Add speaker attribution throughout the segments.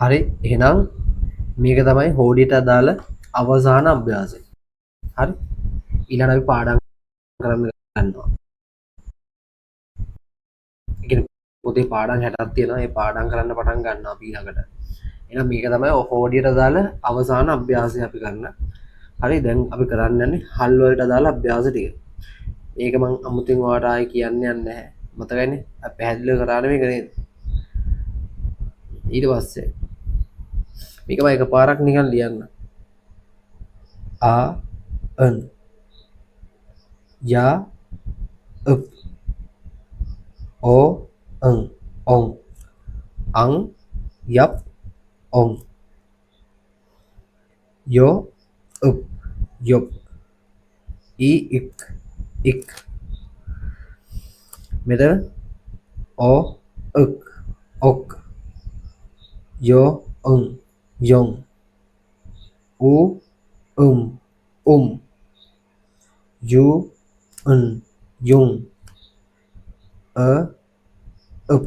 Speaker 1: හරි එහෙනම් මේක තමයි හෝඩියට අදාළ අවසාන අභ්‍යාසය. හරි ඊළඟ අපි පාඩම් කරන්න ගන්නවා. ඒ කියන්නේ පොතේ පාඩම් 60ක් තියෙනවා. ඒ පාඩම් කරන්න පටන් ගන්නවා අපි ඊළඟට. එහෙනම් මේක තමයි හෝඩියට අදාළ අවසාන අභ්‍යාසය අපි කරන්න. හරි දැන් අපි කරන්න යන්නේ හල් වලට අදාළ අභ්‍යාස ටික. මේක මම අමුතුවෙන් ඔයාලට ආයේ කියන්න යන්නේ නැහැ. මතකයිනේ? අපි පැහැදිලිව කරානේ මේක නේද? ඊට පස්සේ මේක මම එකපාරක් නිකන් ලියන්න. आ अन या up o ang ong ang yap ong yo up yop i ik මෙතන o uk ok yo yong u yu yung up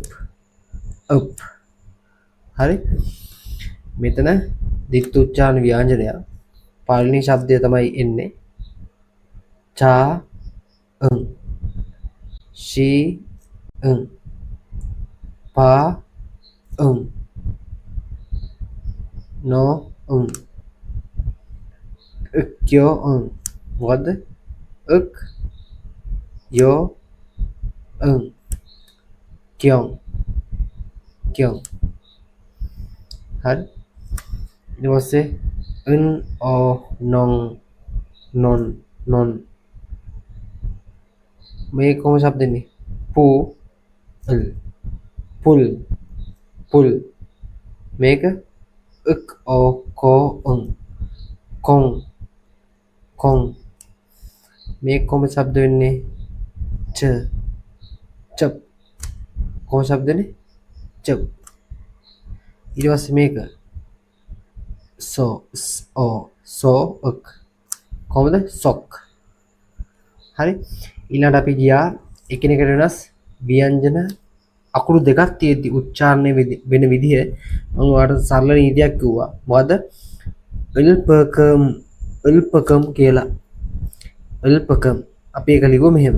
Speaker 1: හරි මෙතන දිත්තු උච්චාරණ ව්‍යංජනය පළවෙනි ශබ්දය තමයි එන්නේ චා ශී පා නෝ ක්යෝ මොකද්ද ක් යෝ kyong හරි ඊට පස්සේ n o non මේ කොහොම શબ્ද එන්නේ පුල් මේක ක් o කොං මේ කොහොම શબ્ද වෙන්නේ චප් කොහොම શબ્ද වෙන්නේ චප් ඊට පස්සේ මේක සොක් කොහොමද සොක් හරි ඊළඟට අපි ගියා එකිනෙකට වෙනස් ව්‍යංජන අකුරු දෙකක් තියෙද්දි උච්චාරණය වෙන විදිහ මම ඔයාලට සරල නීතියක් කිව්වා මොකද අල්පකම් කියලා අල්පකම් අපි ඒක ලියුවා මෙහෙම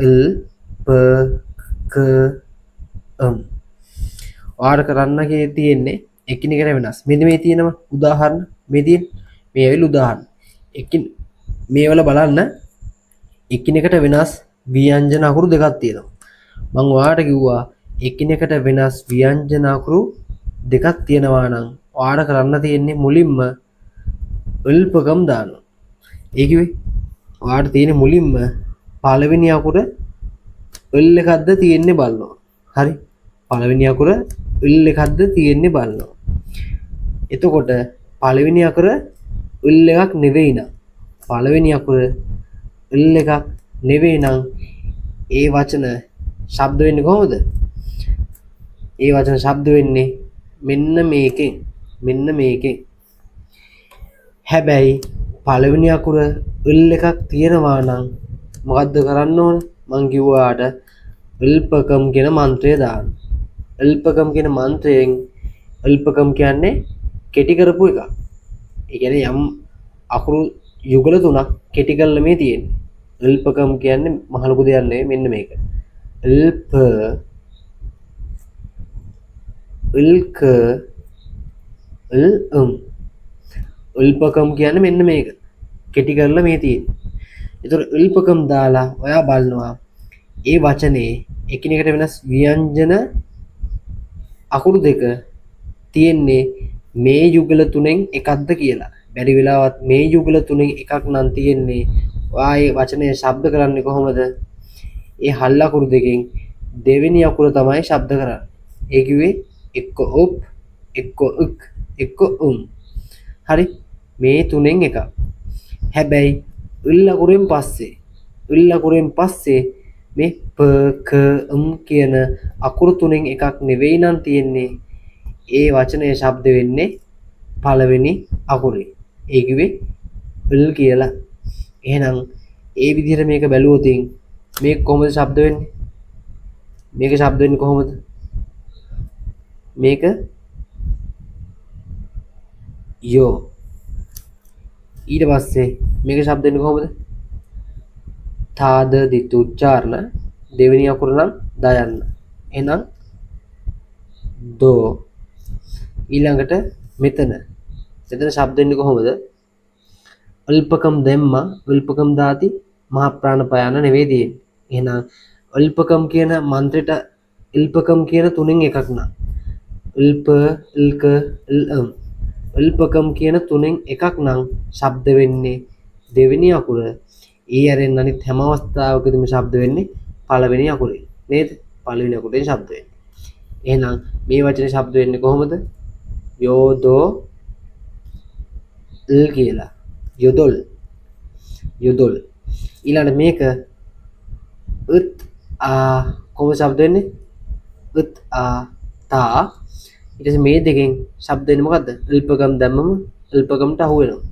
Speaker 1: අල්පකම් ඔයාලට කරන්න තියෙන්නේ එකිනෙකට වෙනස් මෙන්න මේ තියෙනවා උදාහරණ මේ තියෙන මේ ඇවිල්ලා උදාහරණ මේවල බලන්න එකිනෙකට වෙනස් ව්‍යංජන අකුරු දෙකක් තියෙනවා මම ඔයාලට කිව්වා එකිනෙකට වෙනස් ව්‍යංජන අකුරු දෙකක් තියෙනවා නම් ඔයාලට කරන්න තියෙන්නේ මුලින්ම අල්පකම් දානවා ඒ කිව්වේ ඔයාලට තියෙන්නේ මුලින්ම පළවෙනි අකුර අල් එකක්ද තියෙන්නේ බලනවා හරි පළවෙනි අකුර අල් එකක්ද තියෙන්නේ බලනවා එතකොට පළවෙනි අකුර අල් එකක් නෙවෙයි නම් පළවෙනි අකුර අල් එකක් නෙවෙයි නම් ඒ වචන ශබ්ද වෙන්නේ කොහොමද? ඒ වචන ශබ්ද වෙන්නේ මෙන්න මේකෙන්. හැබැයි පළවෙනි අකුර අල් එකක් තියෙනවා නම් මොකද්ද කරන්න ඕන? මං කිව්වාට අල්පකම් කියන මන්ත්‍රය දාන්න. අල්පකම් කියන මන්ත්‍රයෙන් අල්පකම් කියන්නේ කෙටි කරපු එක. ඒ කියන්නේ යම් අකුරු යුගල තුනක් කෙටි කරලා මේ තියෙන්නේ. අල්පකම් කියන්නේ මහ ලොකු දෙයක් නෙවෙයි මෙන්න මේක. අල්පකම් කියන්නේ මෙන්න මේක. කෙටි කරලා මේ තියෙන්නේ. ඒතර අල්පකම් දාලා ඔයා බලනවා ඒ වචනේ එකිනෙකට වෙනස් ව්‍යංජන අකුරු දෙක තියෙන්නේ මේ යුගල තුනෙන් එකක්ද කියලා. බැරි වෙලාවත් මේ යුගල තුනෙන් එකක් නම් තියෙන්නේ. ඔයා ඒ වචනේ ශබ්ද කරන්නේ කොහොමද? ඒ හල් අකුරු දෙකෙන් දෙවෙනි අකුර තමයි ශබ්ද කරන්නේ. ඒ කිව්වේ එක්ක ඔප්, එක්ක උක්, එක්ක හරි මේ තුනෙන් එකක්. හැබැයි උල් අකුරෙන් පස්සේ මේ ප ක කියන අකුරු තුනෙන් එකක් නෙවෙයි නම් තියෙන්නේ. ඒ වචනේ ශබ්ද වෙන්නේ පළවෙනි අකුරේ. ඒ කිව්වේ උල් කියලා. එහෙනම් ඒ විදිහට මේක බැලුවොත් මේක කොහොමද ශබ්ද වෙන්නේ? මේක ශබ්ද වෙන්නේ කොහොමද? මේක යෝ. ඊට පස්සේ මේක ශබ්ද වෙන්නේ කොහොමද? තාද දිතු උච්චාරණ දෙවෙනි අකුර නම් ද යන්න. එහෙනම් දෝ. ඊළඟට මෙතන ශබ්ද වෙන්නේ කොහොමද? අල්පකම් දැම්මා අල්පකම් දාති මහ ප්‍රාණපයන නෙවෙයි තියෙන්නේ. එහෙනම් අල්පකම් කියන මන්ත්‍රයට අල්පකම් කියන තුනෙන් එකක් නා. අල්ප අල්ක අල්ම් අල්පකම් කියන තුනෙන් එකක් නම් ශබ්ද වෙන්නේ දෙවෙනි අකුර. ඒ ඇරෙන් අනිත් හැම අවස්ථාවකදීම ශබ්ද වෙන්නේ පළවෙනි අකුරේ. නේද? පළවෙනි අකුරෙන් ශබ්ද වෙන්නේ. එහෙනම් මේ වචනේ ශබ්ද වෙන්නේ කොහොමද? යෝදෝ ල් කියලා. යොදොල්. යොදොල්. ඊළඟ මේක උත් ආ කොහොමද ශබ්ද වෙන්නේ? උත් ආ තා. ඊට පස්සේ මේ දෙකෙන් ශබ්ද වෙන්නේ මොකද්ද? අල්පකම් දැම්මම අල්පකම්ට අහු වෙනවා.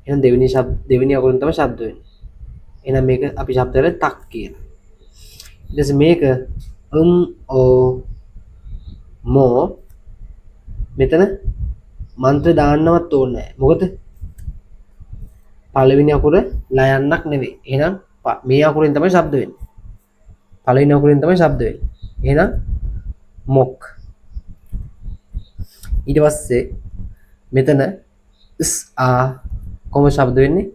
Speaker 1: එහෙනම් දෙවෙනි අකුරෙන් තමයි ශබ්ද වෙන්නේ. එහෙනම් මේක අපි ශබ්ද කරලා තක් කියලා. ඊට පස්සේ මේක ඕ මෝ මෙතන මන්ත්‍ර දාන්නවත් ඕනේ නැහැ. මොකද පළවෙනි අකුර ලයන්නක් නෙවෙයි. එහෙනම් මේ අකුරෙන් තමයි ශබ්ද වෙන්නේ. පළවෙනි අකුරෙන් තමයි ශබ්ද වෙන්නේ. එහෙනම් මොක්. ඊට පස්සේ මෙතන ස් ආ කොහොම ශබ්ද වෙන්නේ?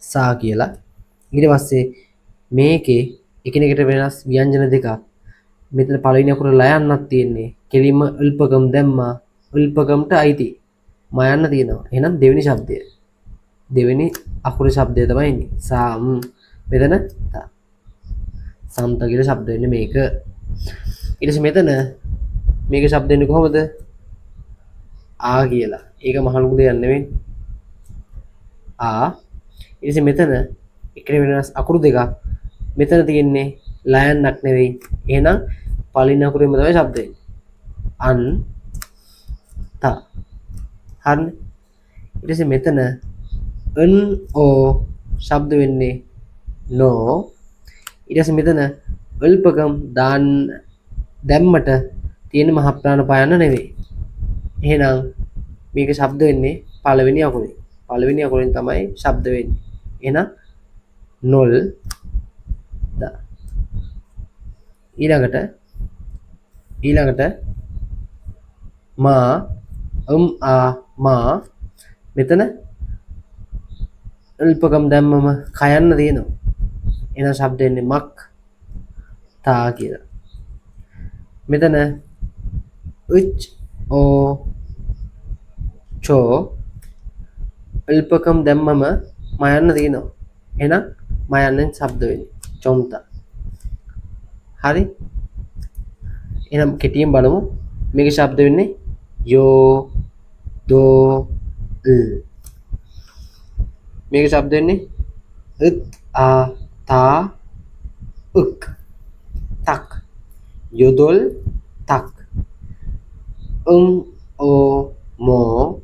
Speaker 1: සා කියලා. ඊට පස්සේ මේකේ එකිනෙකට වෙනස් ව්‍යංජන දෙකක්. මෙතන පළවෙනි අකුර ලයන්නක් තියෙන්නේ. කෙලින්ම අල්පකම් දැම්මා. අල්පකම්ට අයිති. මයන්න තියෙනවා. එහෙනම් දෙවෙනි ශබ්දය. දෙවෙනි අකුරේ ශබ්දය තමයි ඉන්නේ. සම්. මෙතන තා. සම්ත කියලා ශබ්ද වෙන්නේ මේක. ඊට පස්සේ මෙතන මේක ශබ්ද වෙන්නේ කොහොමද? ආ කියලා. ඒක මහ ලොකු දෙයක් නෙවෙයි. ආ. ඊට පස්සේ මෙතන එකට වෙනස් අකුරු දෙකක්. මෙතන තියෙන්නේ ලයන්නක් නෙවෙයි. එහෙනම් පළවෙනි අකුරෙන්ම තමයි ශබ්ද වෙන්නේ. අන් තා. හරිනේ. ඊට පස්සේ මෙතන අන් ඕ ශබ්ද වෙන්නේ නෝ. ඊට පස්සේ මෙතන අල්පකම් දාන්න දැම්මට තියෙන මහ ප්‍රාණ පායන්න නෙවෙයි. එහෙනම් මේක ශබ්ද වෙන්නේ පළවෙනි අකුරේ. පළවෙනි අකුරෙන් තමයි ශබ්ද වෙන්නේ. එහෙනම් නොල් දා. ඊළඟට මා ආ මා මෙතන අල්පකම් දැම්මම කයන්න තියෙනවා. එහෙනම් ශබ්ද වෙන්නේ මක් තා කියලා. මෙතන උච් ඕ චෝ අල්පකම් දැම්මම මයන්න තියෙනවා. එහෙනම් මයන්නෙන් ශබ්ද වෙන්නේ චොම්තා. හරි? එහෙනම් කෙටියෙන් බලමු. මේක ශබ්ද වෙන්නේ යෝ දෝ ල්. මේක ශබ්ද වෙන්නේ උත් ආ තා උක් තක් යොදොල් තක් ඕ මෝ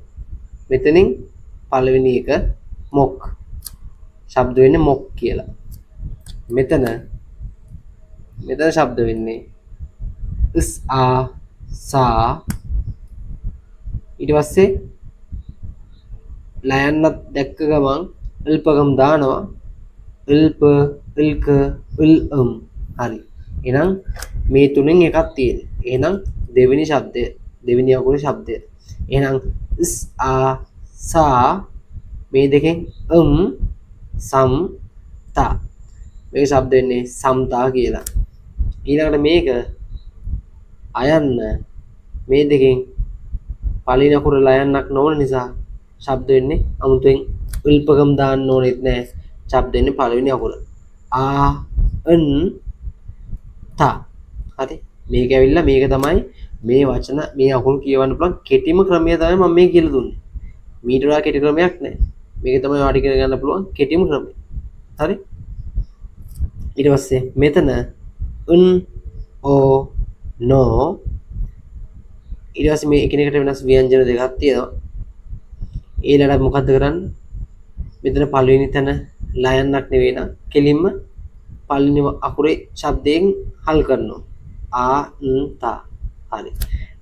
Speaker 1: මෙතනින් පළවෙනි එක මොක් ශබ්ද වෙන්නේ මොක් කියලා. මෙතන ශබ්ද වෙන්නේ ස් ආ සා. ඊට පස්සේ ලයන්නත් දැක්ක ගමන් අල්පකම් දානවා. අල්ප අල්ක අල්ම්. හරි. එහෙනම් මේ තුනෙන් එකක් තියෙනවා. එහෙනම් දෙවෙනි ශබ්දය දෙවෙනි අකුරේ ශබ්දය. එහෙනම් ස් ආ සා මේ දෙකෙන් සම් තා. මේක ශබ්ද වෙන්නේ සම්තා කියලා. ඊළඟට මේක අයන්න මේ දෙකෙන් පළවෙනි අකුර ලයන්නක් නොවන නිසා ශබ්ද වෙන්නේ අමුතුවෙන් උල්පකම් දාන්න ඕනෙත් නැහැ. ශබ්ද වෙන්නේ පළවෙනි අකුර. ආ අන් තා. හරි. මේක ඇවිල්ලා මේක තමයි මේ වචන මේ අකුරු කියවන්න පුළුවන් කෙටිම ක්‍රමය තමයි මම මේ කියලා දුන්නේ. මීට වඩා කෙටි ක්‍රමයක් නැහැ. මේක තමයි ඔයාලට ඉගෙන ගන්න පුළුවන් කෙටිම ක්‍රමය. හරි? ඊට පස්සේ මෙතන ඕ නෝ ඊට පස්සේ මේ එකිනෙකට වෙනස් ව්‍යංජන දෙකක් තියෙනවා. ඊළඟට මොකද්ද කරන්නේ? මෙතන පළවෙනි තැන ලයන්නක් නෙවෙයි නා කෙලින්ම පළවෙනි අකුරේ ශබ්දයෙන් හල් කරනවා. ආ තා. හරි.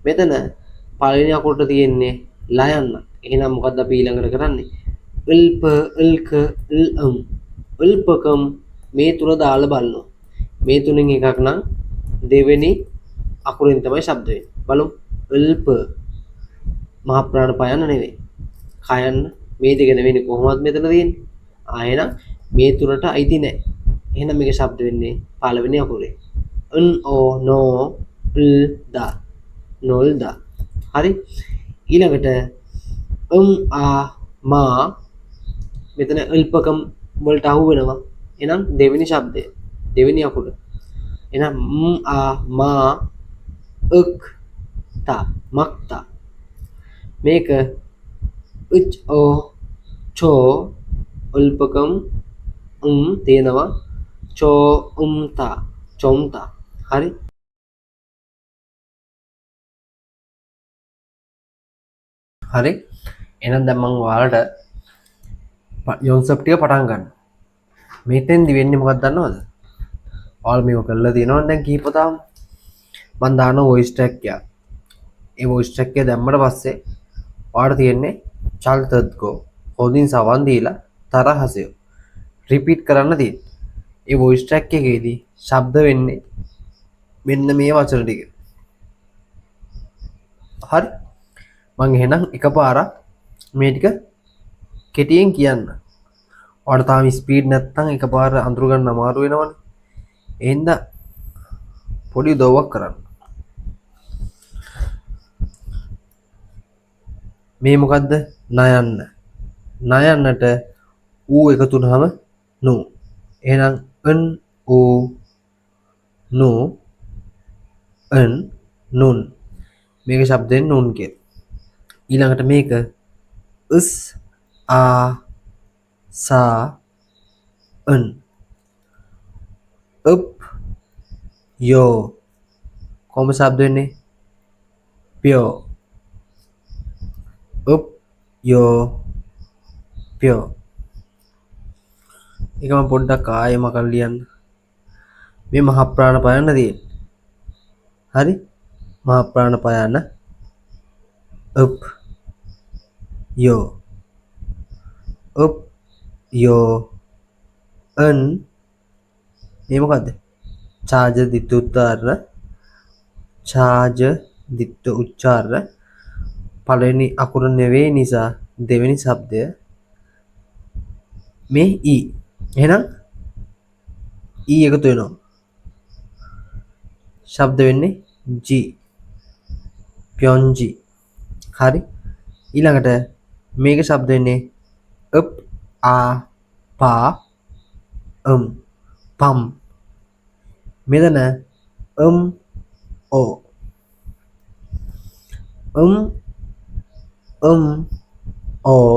Speaker 1: මෙතන පළවෙනි අකුරට තියෙන්නේ ලයන්නක්. එහෙනම් මොකද්ද අපි ඊළඟට කරන්නේ? අල්ප අල්ක අල්ම් අල්පකම් මේ තුන දාලා බලනවා. මේ තුනෙන් එකක් නම් දෙවෙනි අකුරෙන් තමයි ශබ්ද වෙන්නේ. බලමු. අල්ප මහ ප්‍රාණ පයන්න නෙවෙයි. කයන්න මේ දෙක නෙවෙයි කොහොමවත් මෙතන තියෙන්නේ. ආයෙනම් මේ තුනට අයිති නැහැ. එහෙනම් මේක ශබ්ද වෙන්නේ පළවෙනි අකුරේ. අන් ඕ නෝ ල් දා නොල් දා. හරි. ඊළඟට ආ මා මෙතන අල්පකම් වලට අහු වෙනවා. එහෙනම් දෙවෙනි ශබ්දය. දෙවෙනි අකුර. එහෙනම් ආ මා අක් තා මක්තා. මේක උච් ඕ චෝ අල්පකම් තියෙනවා චෝ තා චොම්තා. හරි. හරි. එහෙනම් දැන් මම ඔයාලට යොන්සප් ටික පටන් ගන්න. මෙතෙන්දි වෙන්නේ මොකක්ද දන්නවද? ඔයාලා මේක කරලා තියෙනවනේ දැන් කීපතාවම. මම දානවා වොයිස් ට්‍රැක් එක. ඒ වොයිස් ට්‍රැක් එක දැම්මට පස්සේ ඔයාලට තියෙන්නේ චල්තත් ගෝ. හොඳින් සවන් දීලා තරහසය. රිපීට් කරන්න තියෙන්නේ. ඒ වොයිස් ට්‍රැක් එකේදී ශබ්ද වෙන්නේ මෙන්න මේ වචන ටික. හරි. මම එහෙනම් එකපාරක් මේ ටික කෙටියෙන් කියන්න. ඔයාලට තාම ස්පීඩ් නැත්නම් එකපාර අඳුර ගන්න අමාරු වෙනවනේ. එහෙනම් පොඩි උදව්වක් කරන්න. මේ මොකද්ද? නයන්න. නයන්නට ඌ එකතු වුනහම නු. එහෙනම් අන් ඌ නු අන් නුන්. මේක શબ્දෙන් නුන් කිය. ඊළඟට මේක උස් ආ සා අන් up yo කොහොම શબ્ද වෙන්නේ? pure up yo pure. ඒක මම පොඩ්ඩක් ආයෙම කරලා ලියන්න. මේ මහ ප්‍රාණ පයන්න තියෙන්නේ. හරි. මහ ප්‍රාණ පයන්න up yo an මේ මොකද්ද? ඡාජ දිත්ත උච්චාරණ ඡාජ දිත්ත උච්චාරණ පළවෙනි අකුර නෙවෙයි නිසා දෙවෙනි શબ્දය මේ ඊ. එහෙනම් ඊ එකතු වෙනවා. ශබ්ද වෙන්නේ ජි ප්යොන්ජි. හරි. ඊළඟට මේක ශබ්ද වෙන්නේ up ආ පා පම්. මෙතන ඕ ඕ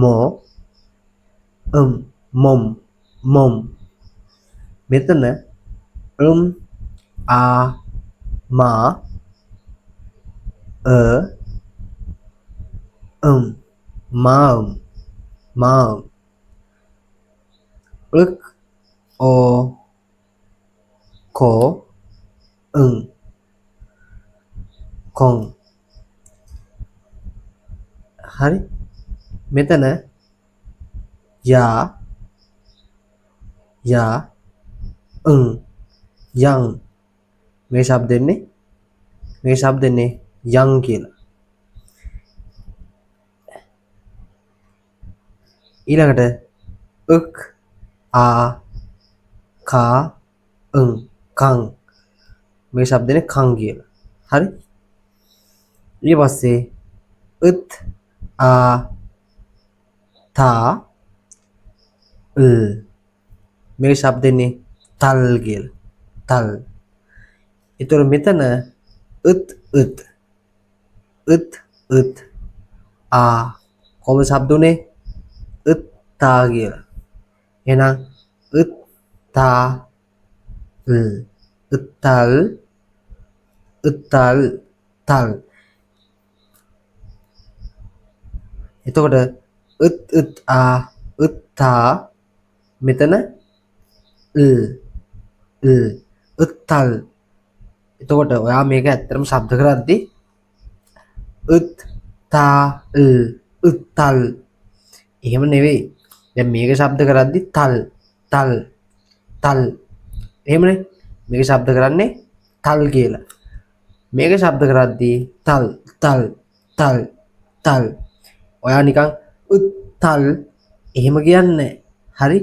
Speaker 1: මෝ මොම් මොම්. මෙතන ආ මා මාම් මාම්. ක් ඕ කෝ කොන්. හරි. මෙතන යා යං. මේ શબ્ද දෙන්නේ යං කියලා. ඊළඟට ක් ආ කා කං. මේ શબ્ද දෙන්නේ කං කියලා. හරි. ඊට පස්සේ උත් ආ තා මේ શબ્ද දෙන්නේ තල් කියලා. තල්. ඒතර මෙතන උත් ආ කොහොමද શબ્ද උනේ? තා කියලා. එහෙනම් තා උත්තල් තල්. එතකොට ආ උත්තා මෙතන උත්තල්. එතකොට ඔයා මේක ඇත්තටම ශබ්ද කරද්දී තල් තල් එහෙම නෙවෙයි. දැන් මේක ශබ්ද කරද්දි තල් තල් තල් එහෙමනේ. මේක ශබ්ද කරන්නේ තල් කියලා. මේක ශබ්ද කරද්දී තල් තල් තල් තල්. ඔයා නිකන් තල් එහෙම කියන්නේ හරි.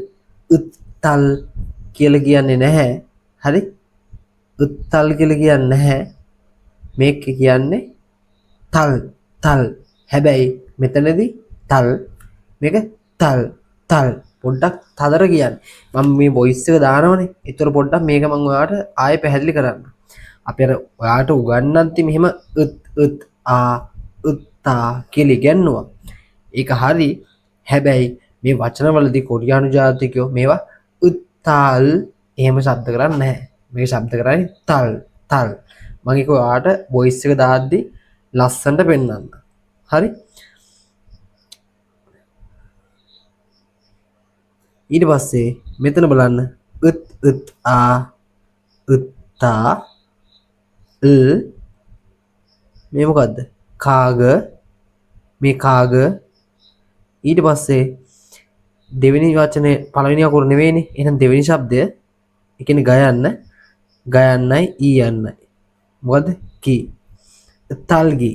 Speaker 1: තල් කියලා කියන්නේ නැහැ. හරි. තල් කියලා කියන්නේ නැහැ. මේක කියන්නේ තල් තල්. හැබැයි මෙතනදී තල් මේක තල් තල් පොඩ්ඩක් තදර කියන්නේ. මම මේ වොයිස් එක දානවනේ. ඒතර පොඩ්ඩක් මේක මම ඔයාලට ආයෙ පැහැදිලි කරන්න. අපි අර ඔයාලට උගන්වද්දි මෙහෙම ආ තා කියලා ඉගෙනුවා. ඒක හරි. හැබැයි මේ වචනවලදී කොරියානු ජාතිකයෝ මේවා තාල් එහෙම ශබ්ද කරන්නේ නැහැ. මේක ශබ්ද කරන්නේ තල් තල්. මම ඒක ඔයාලට වොයිස් එක දාද්දි ලස්සනට පෙන්නන්න. හරි. ඊට පස්සේ මෙතන බලන්න ආ තා මේ මොකද්ද? කාග මේ කාග. ඊට පස්සේ දෙවෙනි වචනේ පළවෙනි අකුර නෙවෙයිනේ. එහෙනම් දෙවෙනි શબ્දය ඒ කියන්නේ ගයන්න ගයන්නයි ඊයන්නයි. මොකද්ද? කී. තල්ගි.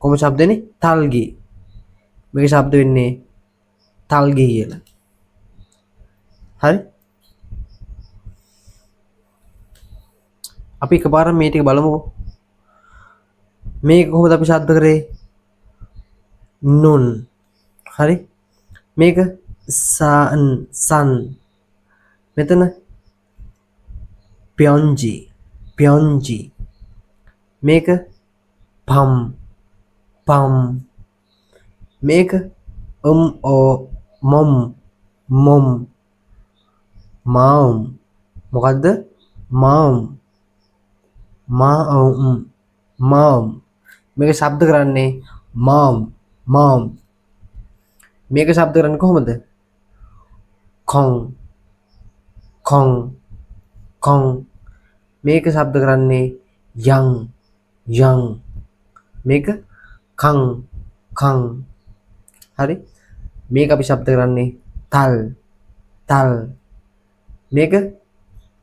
Speaker 1: කොහොම શબ્දනේ? තල්ගි. මේක શબ્ද වෙන්නේ තල්ගි කියලා. හරි. අපි එකපාරක් මේ ටික බලමුකෝ. මේක කොහොමද අපි ශබ්ද කරේ? නුන්. හරි. මේක සන්. මෙතන ප්යොන්ජි. මේක පම්. මේක මොම්. මාම්. මොකද්ද? මාම්. මේක ශබ්ද කරන්නේ මාම්. මේක ශබ්ද කරන්නේ කොහොමද? කොං. මේක ශබ්ද කරන්නේ යං. මේක කං. හරි. මේක අපි ශබ්ද කරන්නේ තල්. මේක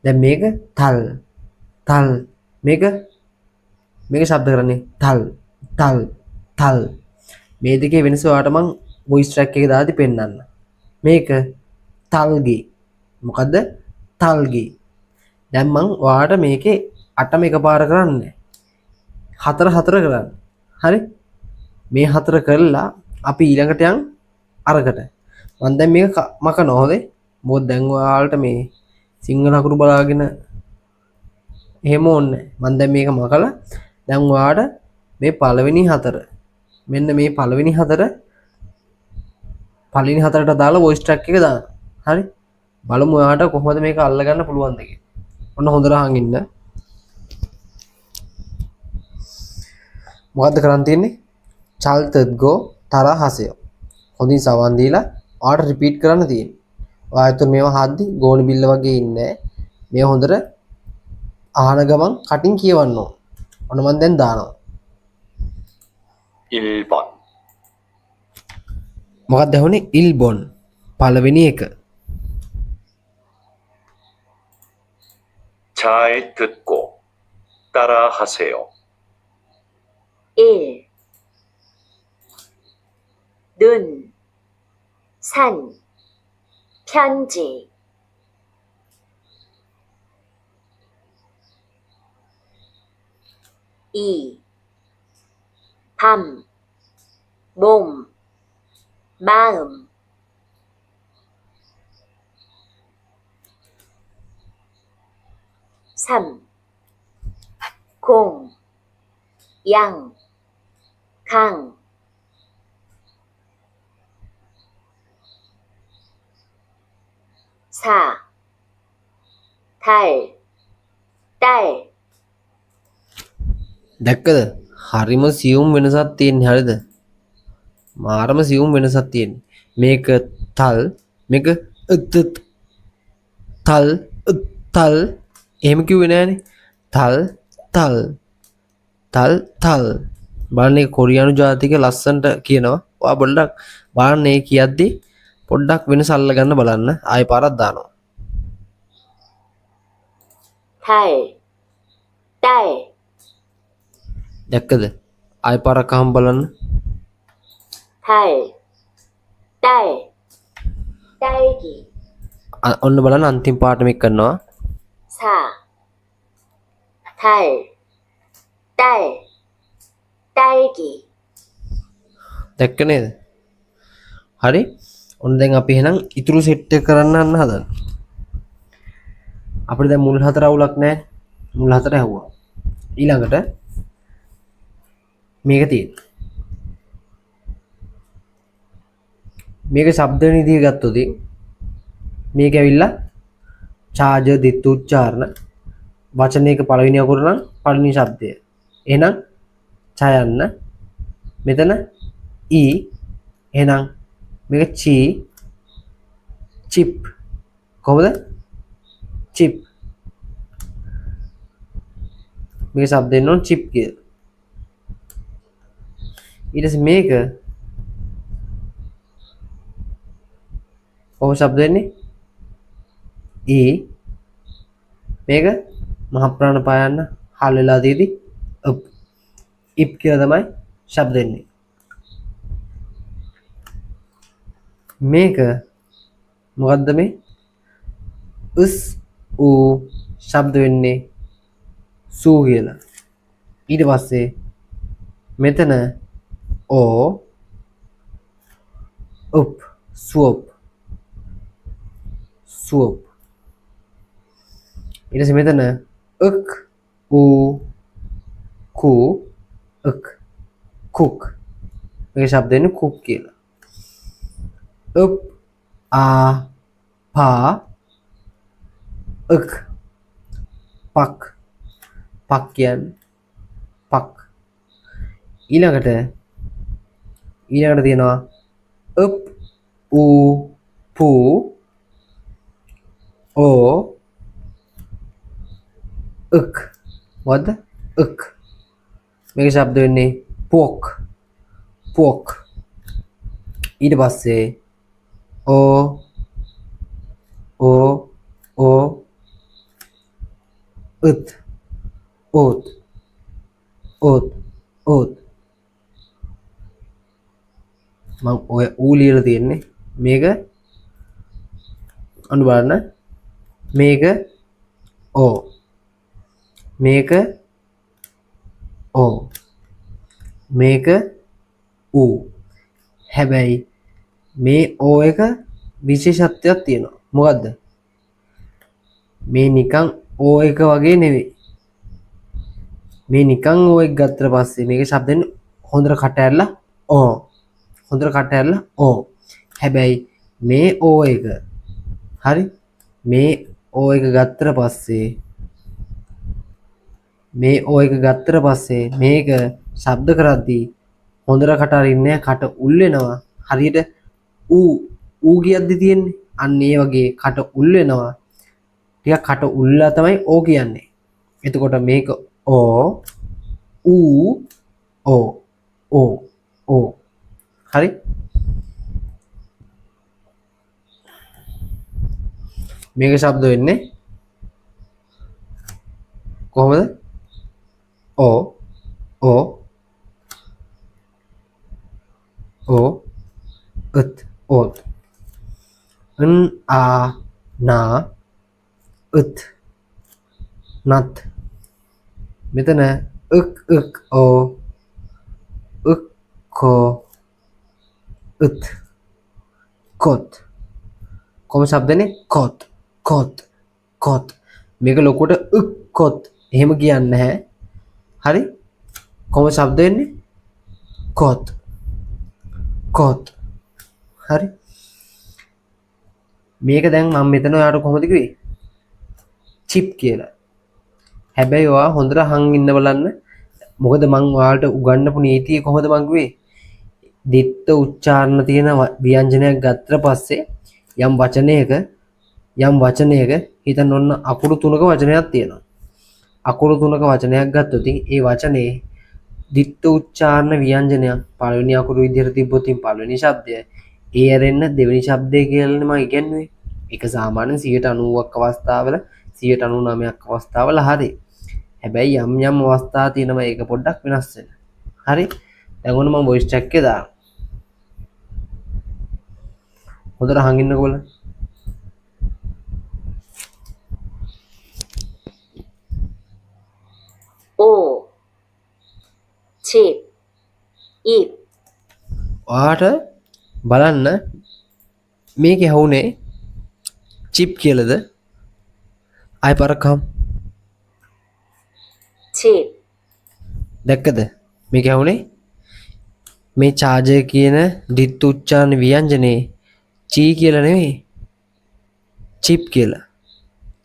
Speaker 1: දැන් මේක තල්. මේක ශබ්ද කරන්නේ තල්. මේ දෙකේ වෙනස ඔයාලට මං වොයිස් ට්‍රැක් එක දාලා පෙන්නන්න. මේක තල්ගි. මොකද්ද? තල්ගි. දැන් මං ඔයාලට මේකේ 8ම එකපාර කරන්නේ. 4 කරන්න. හරි. මේ 4 කරලා අපි ඊළඟට යන් අරකට. මම දැන් මේක මකනවා හොදේ. මොකද දැන් ඔයාලට මේ සිංහල අකුරු බලාගෙන එහෙම ඕනේ. මම දැන් මේක මකලා දැන් ඔයාලට මේ පළවෙනි 4 මෙන්න මේ පළවෙනි 4ට දාලා වොයිස් ට්‍රැක් එක දාන්න. හරි. බලමු ඔයාලට කොහොමද මේක අල්ලගන්න පුළුවන්ද කියලා. ඔන්න හොඳට අහන් ඉන්න. මොකද්ද කරන් තියෙන්නේ? චල්තත්ගෝ තරහසය. හොඳින් සවන් දීලා ඔයාලට රිපීට් කරන්න තියෙන්නේ. ඔයාලට මේවා හද්දි ගෝණ බිල්ල වගේ ඉන්නේ. මේ හොඳට අහන ගමන් කටින් කියවන්න ඕන. ඔන්න මම දැන් දානවා.
Speaker 2: 1번
Speaker 1: මොකක්ද ඇහුනේ? ඉල්බොන්. පළවෙනි එක.
Speaker 2: 잘 듣고 따라하세요.
Speaker 3: 1. 눈, 산, 편지. 2. 밤, 몸, 마음. 3. 공, 양, 강. 4. 달, 딸.
Speaker 1: දැක්කද? හරිම සියුම් වෙනසක් තියෙන්නේ. හරිද? මාරම සියුම් වෙනසක් තියෙන්නේ. මේක තල්, මේක තල් එහෙම කිව්වේ නෑනේ. තල්. බලන්න ඒ කොරියානු ජාතික ලස්සනට කියනවා. ඔයා පොඩ්ඩක් බලන්න ඒ කියද්දි පොඩ්ඩක් වෙනස අල්ලගන්න බලන්න. ආයෙ පාරක් දානවා.
Speaker 3: Thai. Thai.
Speaker 1: දැක්කද? ආයෙ පාරක් අහම් බලන්න.
Speaker 3: Thai. Thai. Thai gì?
Speaker 1: ඔන්න බලන්න අන්තිම පාඩම එක කරනවා.
Speaker 3: Sa. Thai. Thai. Thai gì?
Speaker 1: දැක්ක නේද? හරි. ඔන්න දැන් අපි එහෙනම් ඉතුරු සෙට් එක කරන්න යන්න හදන්න. අපිට දැන් මුල් හතර අවුලක් නැහැ. මුල් හතර ඇහුවා. ඊළඟට මේක තියෙනවා. මේක ශබ්ද වෙන විදිහ ගත්තොත් මේක ඇවිල්ලා ඡාජ දිත්තු උච්චාරණ වචනයක පළවෙනි අකුර නම් පළවෙනි ශබ්දය. එහෙනම් ඡයන්න මෙතන ඊ එහෙනම් මේක චී චිප් කොහොමද චිප් මේක ශබ්ද වෙන්න ඕන චිප් කියලා. ඊට පස්සේ මේක කොහොම ශබ්ද වෙන්නේ ඊ මේක මහ ප්‍රාණ පායන්න හල් වෙලා තියෙදි ඉප් කියලා තමයි ශබ්ද වෙන්නේ. මේක මොකද්ද මේ උස් ඌ ශබ්ද වෙන්නේ සූ කියලා. ඊට පස්සේ මෙතන ඕ උප් ස්වොප් ස්වොප්. ඊට පස්සේ මෙතන උක් ඌ කු උක් කුක් මේක ශබ්ද වෙන්නේ කුක් කියලා. up a pa uk pak pak කියන්නේ pak. ඊළඟට තියෙනවා up u pu o uk මොකද්ද uk මේක ශබ්ද වෙන්නේ pork pork. ඊට පස්සේ o ut oat oat oat මම ඔය ඌ ලියලා තියෙන්නේ මේක අන්න බලන්න මේක o මේක o මේක ඌ. හැබැයි මේ o එක විශේෂත්වයක් තියෙනවා. මොකද්ද? මේ නිකන් o එක වගේ නෙවෙයි. මේ නිකන් o එක ගත්තට පස්සේ මේක ශබ්ද වෙන්නේ හොඳට කට ඇරලා o. හොඳට කට ඇරලා o. හැබැයි මේ o එක හරි මේ o එක ගත්තට පස්සේ මේක ශබ්ද කරද්දී හොඳට කට අරින්නේ කට උල් වෙනවා. හරියට ඌ කියද්දි තියෙන්නේ අන්න ඒ වගේ කට උල් වෙනවා. ටිකක් කට උල්ලා තමයි ඕ කියන්නේ. එතකොට මේක ඕ ඌ ඕ හරි. මේක ශබ්ද වෙන්නේ කොහොමද? ඕ ut oat n a na ut nut. මෙතන uk o uk ko ut kot කොහොම ශබ්දනේ kot මේක ලොකුට kot එහෙම කියන්නේ නැහැ. හරි කොහොම ශබ්ද වෙන්නේ kot හරි. මේක දැන් මම මෙතන ඔයාලට කොහොමද කිව්වේ chip කියලා. හැබැයි ඔයා හොඳට අහන් ඉන්න බලන්න. මොකද මම ඔයාලට උගන්වපු නීතිය කොහොමද මම කිව්වේ? දිත්ත උච්චාරණ තියෙන ව්‍යංජනයක් ගත්තට පස්සේ යම් වචනයක හිතන්න ඔන්න අකුරු තුනක වචනයක් තියෙනවා. අකුරු තුනක වචනයක් ගත්තොත් ඒ වචනේ දිත්ත උච්චාරණ ව්‍යංජනයක් පළවෙනි අකුරු විදිහට තිබ්බොත් පළවෙනි ශබ්දය ඒ ඇරෙන්න දෙවෙනි ශබ්දය කියලානේ මම ඉගෙනුවේ. ඒක සාමාන්‍යයෙන් 90%ක් අවස්ථාවල 99%ක් අවස්ථාවල හරි. හැබැයි යම් යම් අවස්ථා තියෙනවා ඒක පොඩ්ඩක් වෙනස් වෙන. හරි. දැන් ඔන්න මම voice track එක දානවා. හොඳට අහන් ඉන්නකෝ බලන්න.
Speaker 3: 오, 집, 입,
Speaker 1: ඔයාට බලන්න මේක ඇහුනේ චිප් කියලාද? ආයි පරක්කම්.
Speaker 3: 집,
Speaker 1: දැක්කද? මේක ඇහුනේ මේ චාර්ජර් කියන දිත් උච්චාරණ ව්‍යංජනේ චී කියලා නෙවෙයි. චිප් කියලා.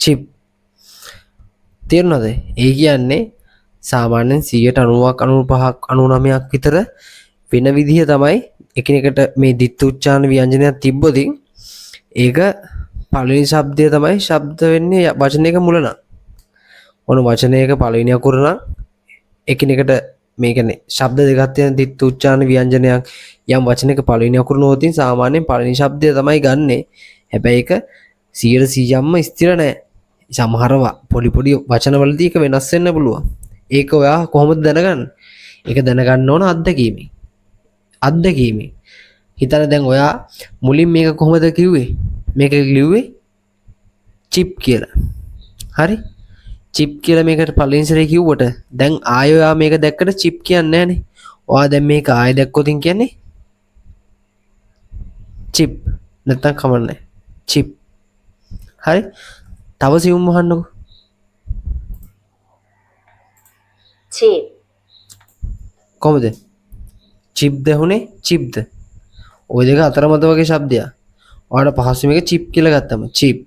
Speaker 1: චිප්. තේරුණාද? ඒ කියන්නේ සාමාන්‍යයෙන් 90%ක් 95ක් 99ක් විතර වෙන විදිහ තමයි එකිනෙකට මේ දිත් උච්චාරණ ව්‍යංජනයක් තිබ්බොත් ඒක පළවෙනි ශබ්දය තමයි ශබ්ද වෙන්නේ වචනයක මුල නම්. ඔන්න වචනයක පළවෙනි අකුර නම් එකිනෙකට මේ කියන්නේ ශබ්ද දෙකක් තියෙන දිත් උච්චාරණ ව්‍යංජනයක් යම් වචනයක පළවෙනි අකුර නොවතින් සාමාන්‍යයෙන් පළවෙනි ශබ්දය තමයි ගන්නෙ. හැබැයි ඒක 100%ක්ම ස්ථිර නැහැ. සමහර පොඩි පොඩි වචනවලදී ඒක වෙනස් වෙන්න පුළුවන්. ඒක ඔයා කොහොමද දැනගන්නේ? ඒක දැනගන්න ඕන අත්දැකීමෙන්. අත්දැකීමෙන්. හිතන්න දැන් ඔයා මුලින් මේක කොහොමද කිව්වේ? මේක ලිව්වේ චිප් කියලා. හරි? චිප් කියලා මේකට පළවෙනි සැරේ කිව්වට දැන් ආයෙ ඔයා මේක දැක්කට චිප් කියන්නේ නැහනේ. ඔයා දැන් මේක ආයෙ දැක්කොත් කියන්නේ චිප්. නැත්තම් කමන්නේ. චිප්. හරි? තව සියුම් අහන්නකෝ.
Speaker 3: 집,
Speaker 1: කොහොමද? චිප්ද හුනේ චිප්ද? ওই දෙක අතරමැද වගේ શબ્දයක්. ඔයාලට පහසු මේක චිප් කියලා ගත්තම චිප්.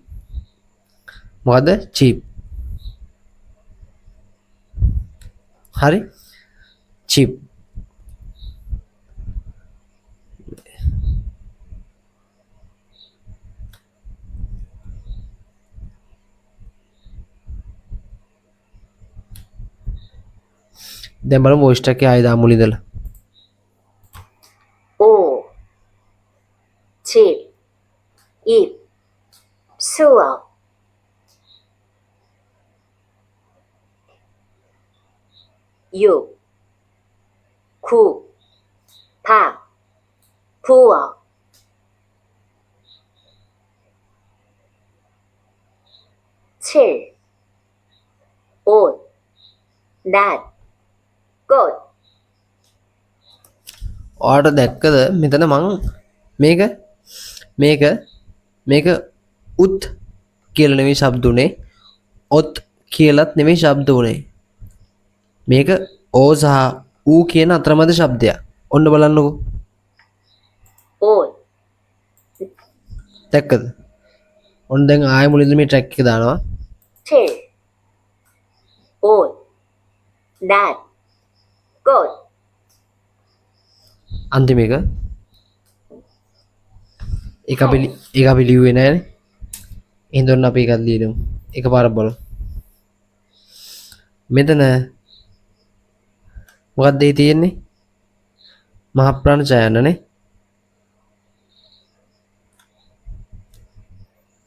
Speaker 1: මොකද චිප්. හරි? චිප්. දැන් බලමු voice track එකේ ආයෙ දාමු ඉඳලා.
Speaker 3: 오, 집, 입, 수업, 육, 구, 밥, 부엌, 칠, 옷, 낫, 꽃,
Speaker 1: ඔයාලට දැක්කද මෙතන මං මේක මේක මේක උත් කියලා නෙවෙයි ශබ්ද උනේ. ඔත් කියලාත් නෙවෙයි ශබ්ද උනේ. මේක ඕ සහ ඌ කියන අතරමැද ශබ්දයක්. ඔන්න බලන්නකෝ.
Speaker 3: 옷,
Speaker 1: දැක්කද? ඔන්න දැන් ආයෙ මුලින්ද මේ ට්‍රැක් එක දානවා.
Speaker 3: 칠, 옷, 낫, 꽃,
Speaker 1: අන්තිම එක ඒක අපි ලිව්වේ නෑනේ. එහෙනම් ඔන්න අපි එකක් ලියමු. එකපාරක් බලමු. මෙතන මොකක්ද ඒ තියෙන්නේ? මහ ප්‍රාණ ඡායනනේ.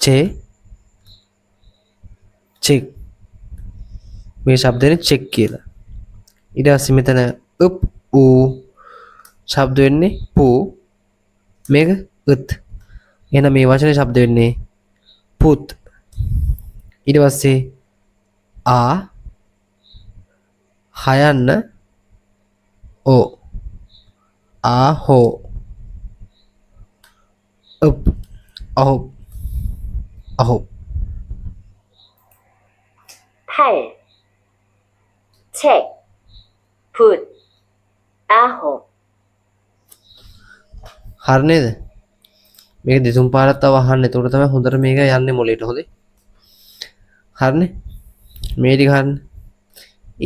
Speaker 1: චේ චෙක් මේ શબ્දනේ චෙක් කියලා. ඊට පස්සේ මෙතන උප් ඌ ශබ්ද වෙන්නේ පූ. මේක උත්. එහෙනම් මේ වචනේ ශබ්ද වෙන්නේ පුත්. ඊට පස්සේ ආ හයන්න ඕ ආහෝ උප් අහෝ අහෝ
Speaker 3: 팔, 책, 붓, 아호,
Speaker 1: හරි නේද? මේක දෙතුන් පාරක් තව අහන්න. එතකොට තමයි හොඳට මේක යන්නේ මොලේට. හොඳේ. හරිනේ? මේ ටික හරිනේ.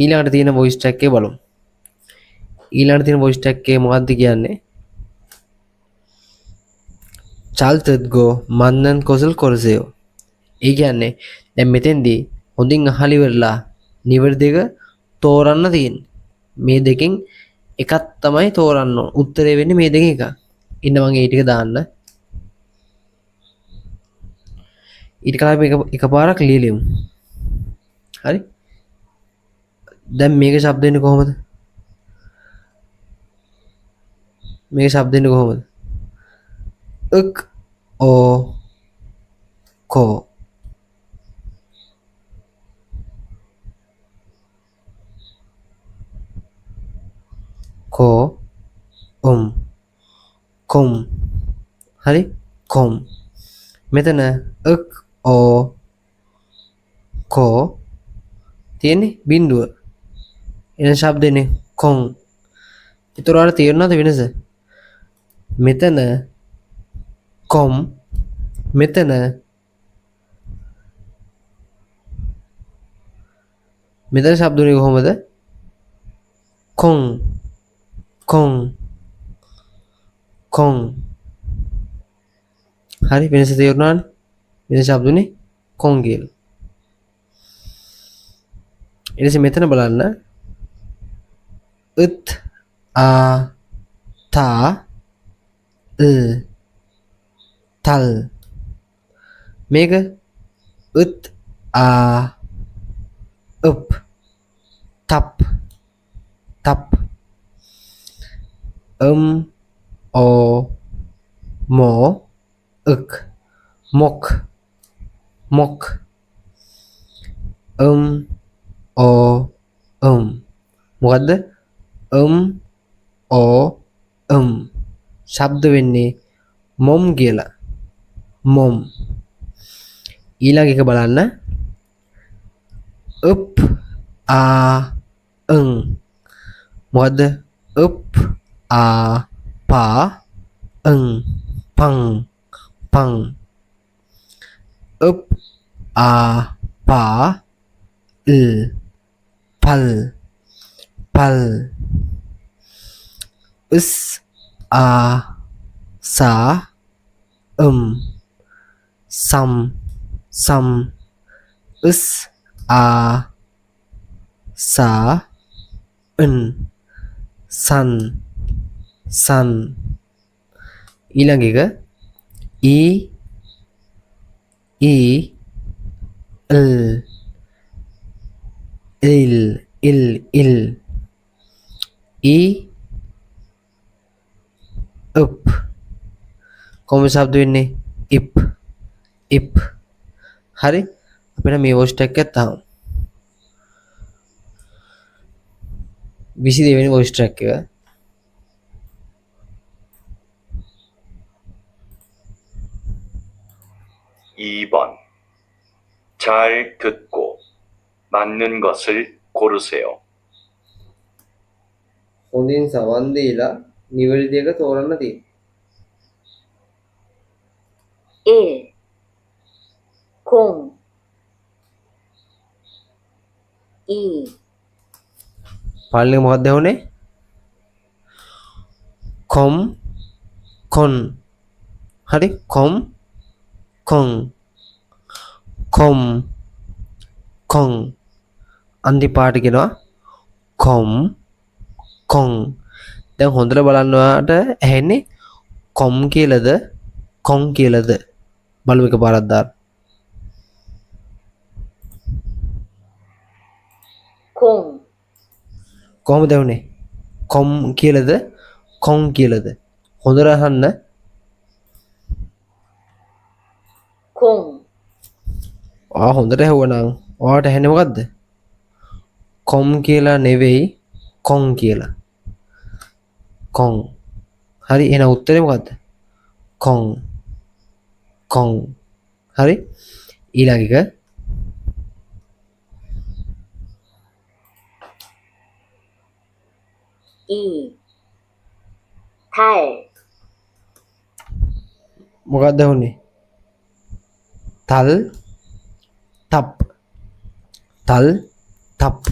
Speaker 1: ඊළඟට තියෙන voice track එක බලමු. ඊළඟට තියෙන voice track එකේ මොකද්ද කියන්නේ? චල්තත් ගෝ මන්නන් කොසල් කොරසයෝ. ඒ කියන්නේ දැන් මෙතෙන්දී හොඳින් අහලි වෙලා නිවැරදිව තෝරන්න තියෙන්නේ. මේ දෙකෙන් එකක් තමයි තෝරන්න ඕන. උත්තරේ වෙන්නේ මේ දෙකෙන් එකක්. ඉන්න මම ඒ ටික දාන්න. ඊට කලින් මේක එකපාරක් ලියලිමු. හරි? දැන් මේක શબ્ද වෙන්නේ කොහොමද? මේක શબ્ද වෙන්නේ කොහොමද? uk o ko ko kom හරි kom මෙතන uk o ko තියෙන්නේ බිඳුව එන શબ્දනේ kon ඒතර ඔයාලට තේරුණාද වෙනස මෙතන kom මෙතන શબ્දුනේ කොහොමද kon kon kon හරි වෙනස තේරුණානේ වෙන શબ્දුනේ kon කියලා ඊට මෙතන බලන්න ut a ta tal මේක ut a up tap tap o mo uk mok mok o මොකද්ද o ශබ්ද වෙන්නේ මොම් කියලා මොම් ඊළඟ එක බලන්න up a මොකද්ද up a pa pang pang up a pa pal pal us a sa sam sam us a sa san san ඊළඟ එක e il e up කොහොමද શબ્ද වෙන්නේ ip හරි අපිට මේ වොයිස් ටැග් එකක් තාම 22 වෙනි වොයිස් ට්‍රැක් එක
Speaker 2: 2번. 잘 듣고 맞는 것을 고르세요.
Speaker 1: හොඳින් සවන් දීලා නිවැරදි එක තෝරන්න තියෙනවා.
Speaker 3: 1. 공 2.
Speaker 1: පළවෙනි එක මොකක්ද ඇහුනේ? කොම් කොන්. හරි කොම් කොන්. කොම් කොන්. අන්ති පාට කියනවා කොම් කොන්. දැන් හොඳට බලන්න ඔයාලට ඇහෙන්නේ කොම් කියලාද කොන් කියලාද? බලමු එකපාරක් දාන්න.
Speaker 3: 공
Speaker 1: කොහොමද ඇහුනේ? කොම් කියලාද කොන් කියලාද? හොඳට අහන්න.
Speaker 3: 공
Speaker 1: හොඳට ඇහුවනම් ඔයාලට ඇහෙන්නේ මොකද්ද? කොම් කියලා නෙවෙයි කොන් කියලා. කොන්. හරි එහෙනම් උත්තරේ මොකද්ද? කොන්. කොන්. හරි ඊළඟ එක
Speaker 3: 2. 달
Speaker 1: මොකක්ද ඇහුනේ? තල් තප් තල් තප්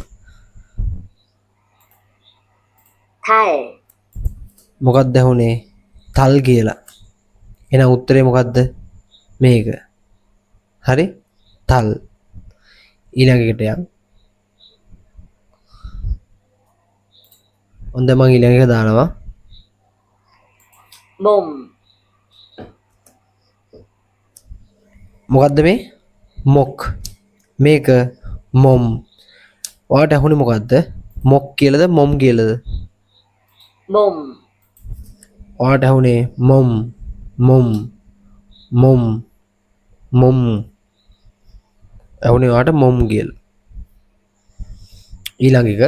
Speaker 3: 달
Speaker 1: මොකක්ද ඇහුනේ? තල් කියලා. එහෙනම් උත්තරේ මොකද්ද? මේක. හරි? තල්. ඊළඟ එකට යන්න. ඔන්න දැන් මං ඊළඟ එක දානවා.
Speaker 3: 몸,
Speaker 1: මොකද්ද මේ? මොක්. මේක මොම්. ඔයාලට ඇහුනේ මොකද්ද? මොක් කියලාද මොම් කියලාද?
Speaker 3: 몸,
Speaker 1: ඔයාලට ඇහුනේ මොම් මොම් මොම් මොම්. ඇහුනේ ඔයාලට මොම් කියලා. ඊළඟ එක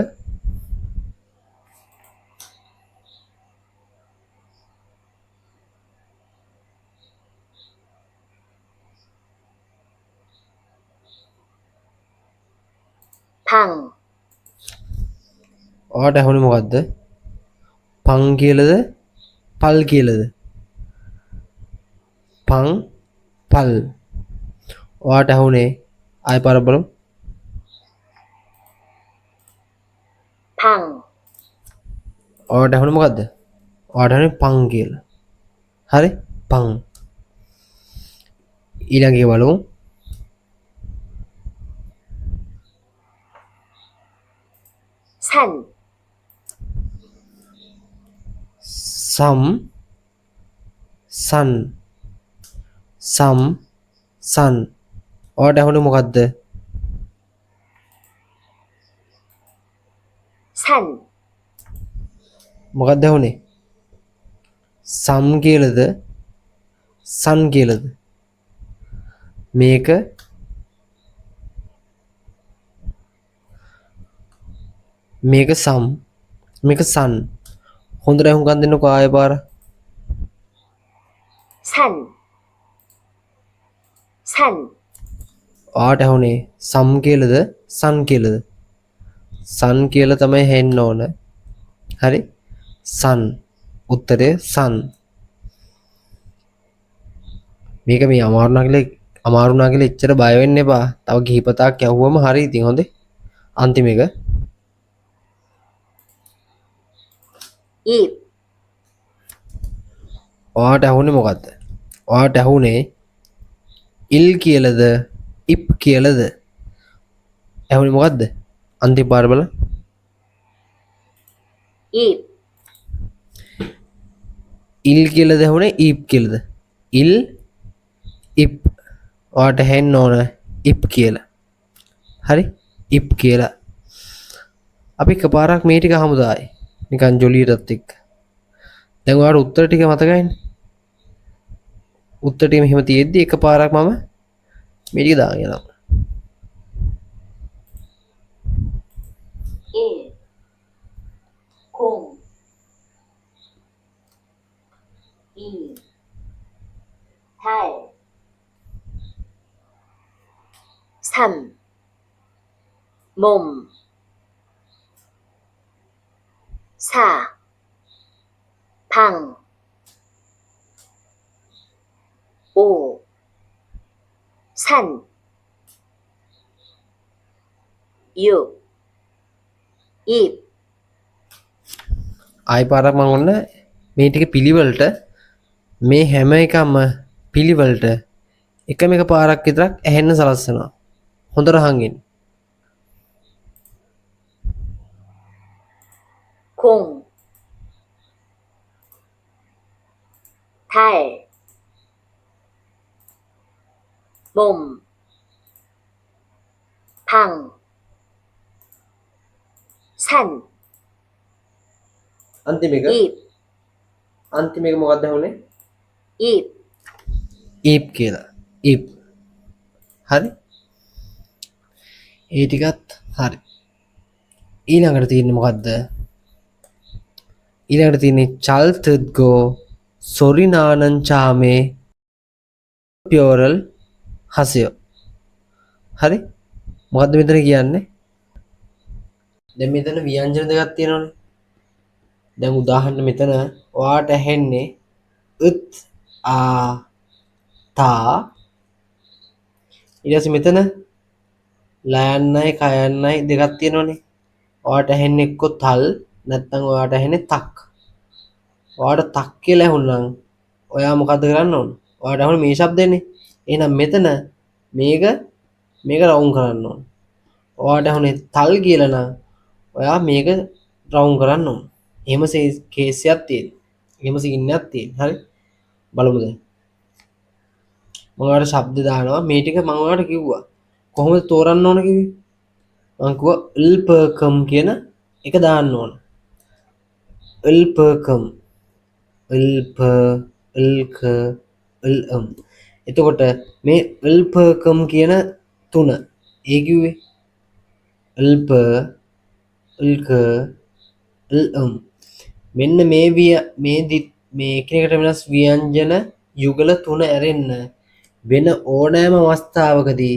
Speaker 3: 방,
Speaker 1: ඔයාලට ඇහුනේ මොකද්ද? පං කියලාද පල් කියලාද? පං පල්. ඔයාලට ඇහුනේ ආයෙ පාරක් බලමු.
Speaker 3: 방,
Speaker 1: ඔයාලට ඇහුනේ මොකද්ද? ඔයාලට ඇහුනේ පං කියලා. හරි? පං. ඊළඟ එක බලමු.
Speaker 3: 산,
Speaker 1: සම් සන් සම් සන්. ඔයාලට ඇහුනේ මොකද්ද?
Speaker 3: 산,
Speaker 1: මොකක්ද ඇහුනේ? සම් කියලාද සන් කියලාද? මේක සම් මේක සන්. හොඳට අහුම්කම් දෙන්නකෝ ආයෙ පාර.
Speaker 3: 산, 산,
Speaker 1: ඔයාලට ඇහුනේ සම් කියලාද සන් කියලාද? සන් කියලා තමයි හෙන්න ඕන. හරි? සන්. උත්තරේ සන්. මේක මේ අමාරු නා කියලා එච්චර බය වෙන්න එපා. තව කිහිපතාවක් ඇහුවම හරි ඉතින් හොඳේ. අන්තිම එක
Speaker 3: 입,
Speaker 1: ඔයාට ඇහුනේ මොකද්ද? ඔයාට ඇහුනේ ඉල් කියලාද ඉප් කියලාද? ඇහුනේ මොකද්ද? අන්තිම පාර බලන්න.
Speaker 3: 입,
Speaker 1: ඉල් කියලාද ඇහුනේ ඊප් කියලාද? ඉල් ඉප්. ඔයාට හෙන්න ඕන ඉප් කියලා. හරි? ඉප් කියලා. අපි එකපාරක් මේ ටික අහමු දායි. නිකන් ජොලියටත් එක්ක. දැන් ඔයාලට උත්තර ටික මතකයිනේ. උත්තර ටික මෙහෙම තියෙද්දි එකපාරක් මම මේ ටික දාගෙන යනවා.
Speaker 3: 1, 0, 2, 달, 3, 몸, 4, 방, 5, 산, 6, 입,
Speaker 1: ආයි පාරක් මම ඔන්න මේ ටික පිළිවෙලට මේ හැම එකම පිළිවෙලට එකම එක පාරක් විතරක් ඇහෙන්න සලස්සනවා. හොඳට අහන් ඉන්න.
Speaker 3: 공, 달, 몸, 방, 산,
Speaker 1: අන්තිම එක මොකක්ද ඇහුනේ?
Speaker 3: 입,
Speaker 1: ඊප් කියලා. ඊප්. හරි? ඒ ටිකත් හරි. ඊළඟට තියෙන්නේ මොකද්ද? ඊළඟට තියෙන්නේ චල්තද්ගෝ සොරිනානං චාමේ පියෝරල් හසය. හරි? මොකද්ද මෙතන කියන්නේ? දැන් මෙතන ව්‍යංජන දෙකක් තියෙනවනේ. දැන් උදාහරණ මෙතන ඔයාට ඇහෙන්නේ උත් ආ තා. ඊට පස්සේ මෙතන ලයන්නයි කයන්නයි දෙකක් තියෙනවනේ. ඔයාට ඇහෙන්නේ එක්ක තල් නැත්නම් ඔයාට ඇහෙන්නේ තක්. ඔයාට තක් කියලා ඇහුණනම් ඔයා මොකද්ද කරන්න ඕන? ඔයාට ඇහුනේ මේ ශබ්දෙනේ. එහෙනම් මෙතන මේක රවුම් කරන්න ඕන. ඔයාට ඇහුනේ තල් කියලා නම් ඔයා මේක රවුම් කරන්න ඕන. එහෙම කේස් එකක් තියෙන. එහෙම සිග්නයක් තියෙන. හරි. බලමු දැන්. මම ඔයාලට ශබ්ද දානවා. මේ ටික මම ඔයාලට කිව්වා. කොහොමද තෝරන්න ඕන කිව්වේ? මම කිව්වා ල්පකම් කියන එක දාන්න ඕන. ල්පකම් ල්ප ල්ක ල්ම්. එතකොට මේ ල්පකම් කියන තුන ඒ කිව්වේ ල්ප ල්ක ල්ම්. මෙන්න මේ එකිනෙකට වෙනස් ව්‍යංජන යුගල තුන ඇරෙන්න වෙන ඕනෑම අවස්ථාවකදී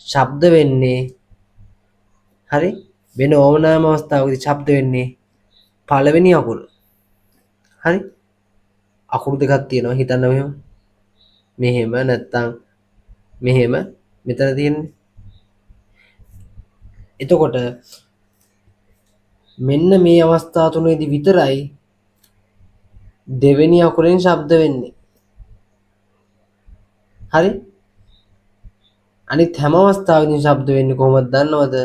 Speaker 1: ශබ්ද වෙන්නේ හරි වෙන ඕනෑම අවස්ථාවකදී ශබ්ද වෙන්නේ පළවෙනි අකුර. හරි. අකුරු දෙකක් තියෙනවා හිතන්න මෙහෙම නැත්තම් මෙහෙම මෙතන තියෙන්නේ. එතකොට මෙන්න මේ අවස්ථා තුනේදී විතරයි දෙවෙනි අකුරෙන් ශබ්ද වෙන්නේ. හරි. අනිත් හැම අවස්ථාවකදීම ශබ්ද වෙන්නේ කොහොමද දන්නවද?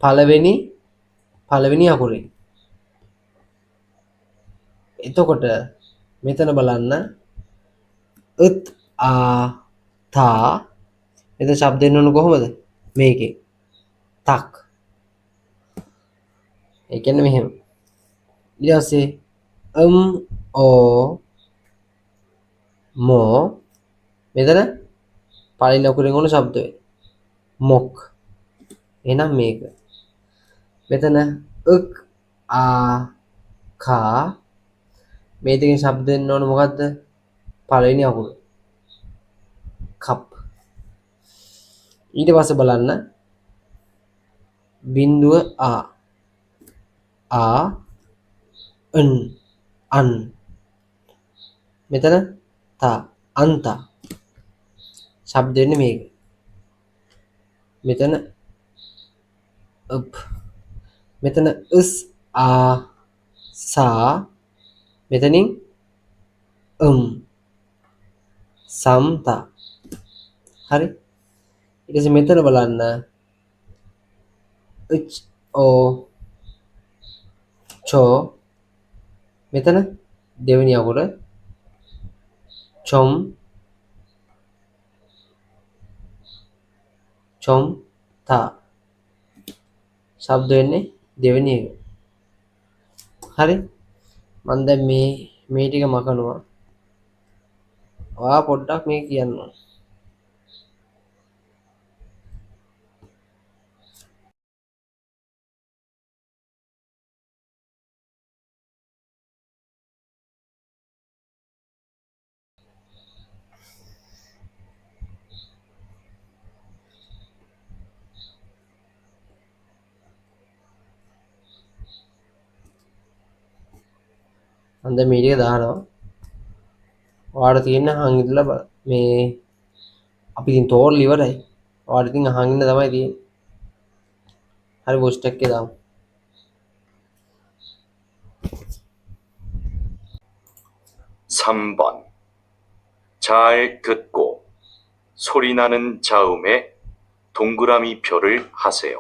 Speaker 1: පළවෙනි අකුරෙන්. එතකොට මෙතන බලන්න ըත් ආ තා එතන ශබ්ද වෙන්න ඕන කොහොමද? මේකේ තක්. ඒ කියන්නේ මෙහෙම. ඊට පස්සේ ඕ මෝ මෙතන පළවෙනි අකුරෙන් ඕන ශබ්ද වෙන්නේ. මොක්. එහෙනම් මේක. මෙතන ըක් ආ කා මේ දෙකෙන් ශබ්ද වෙන්න ඕන මොකද්ද? පළවෙනි අකුර. කප්. ඊට පස්සේ බලන්න බිඳුව ආ අන් මෙතන තා අන්තා ශබ්ද වෙන්නේ මේක. මෙතන අප් මෙතන සා මෙතනින් සම්තා. හරි. ඊට පස්සේ මෙතන බලන්න ඕ චෝ මෙතන දෙවෙනි අකුර චොම් තා ශබ්ද වෙන්නේ දෙවෙනි එක. හරි. මම දැන් මේ ටික මකනවා. ඔයා පොඩ්ඩක් මේ කියන්න ඕන. මම දැන් මේ ටික දානවා. ඔයාලට තියෙන අහන් ඉඳලා මේ අපි ඉතින් තෝරලා ඉවරයි. ඔයාලට ඉතින් අහන් ඉන්න තමයි තියෙන්නේ. හරි වොයිස් ටැග් එක දාමු.
Speaker 2: 3번. 잘 듣고 소리 나는 자음에 동그라미 표를 하세요.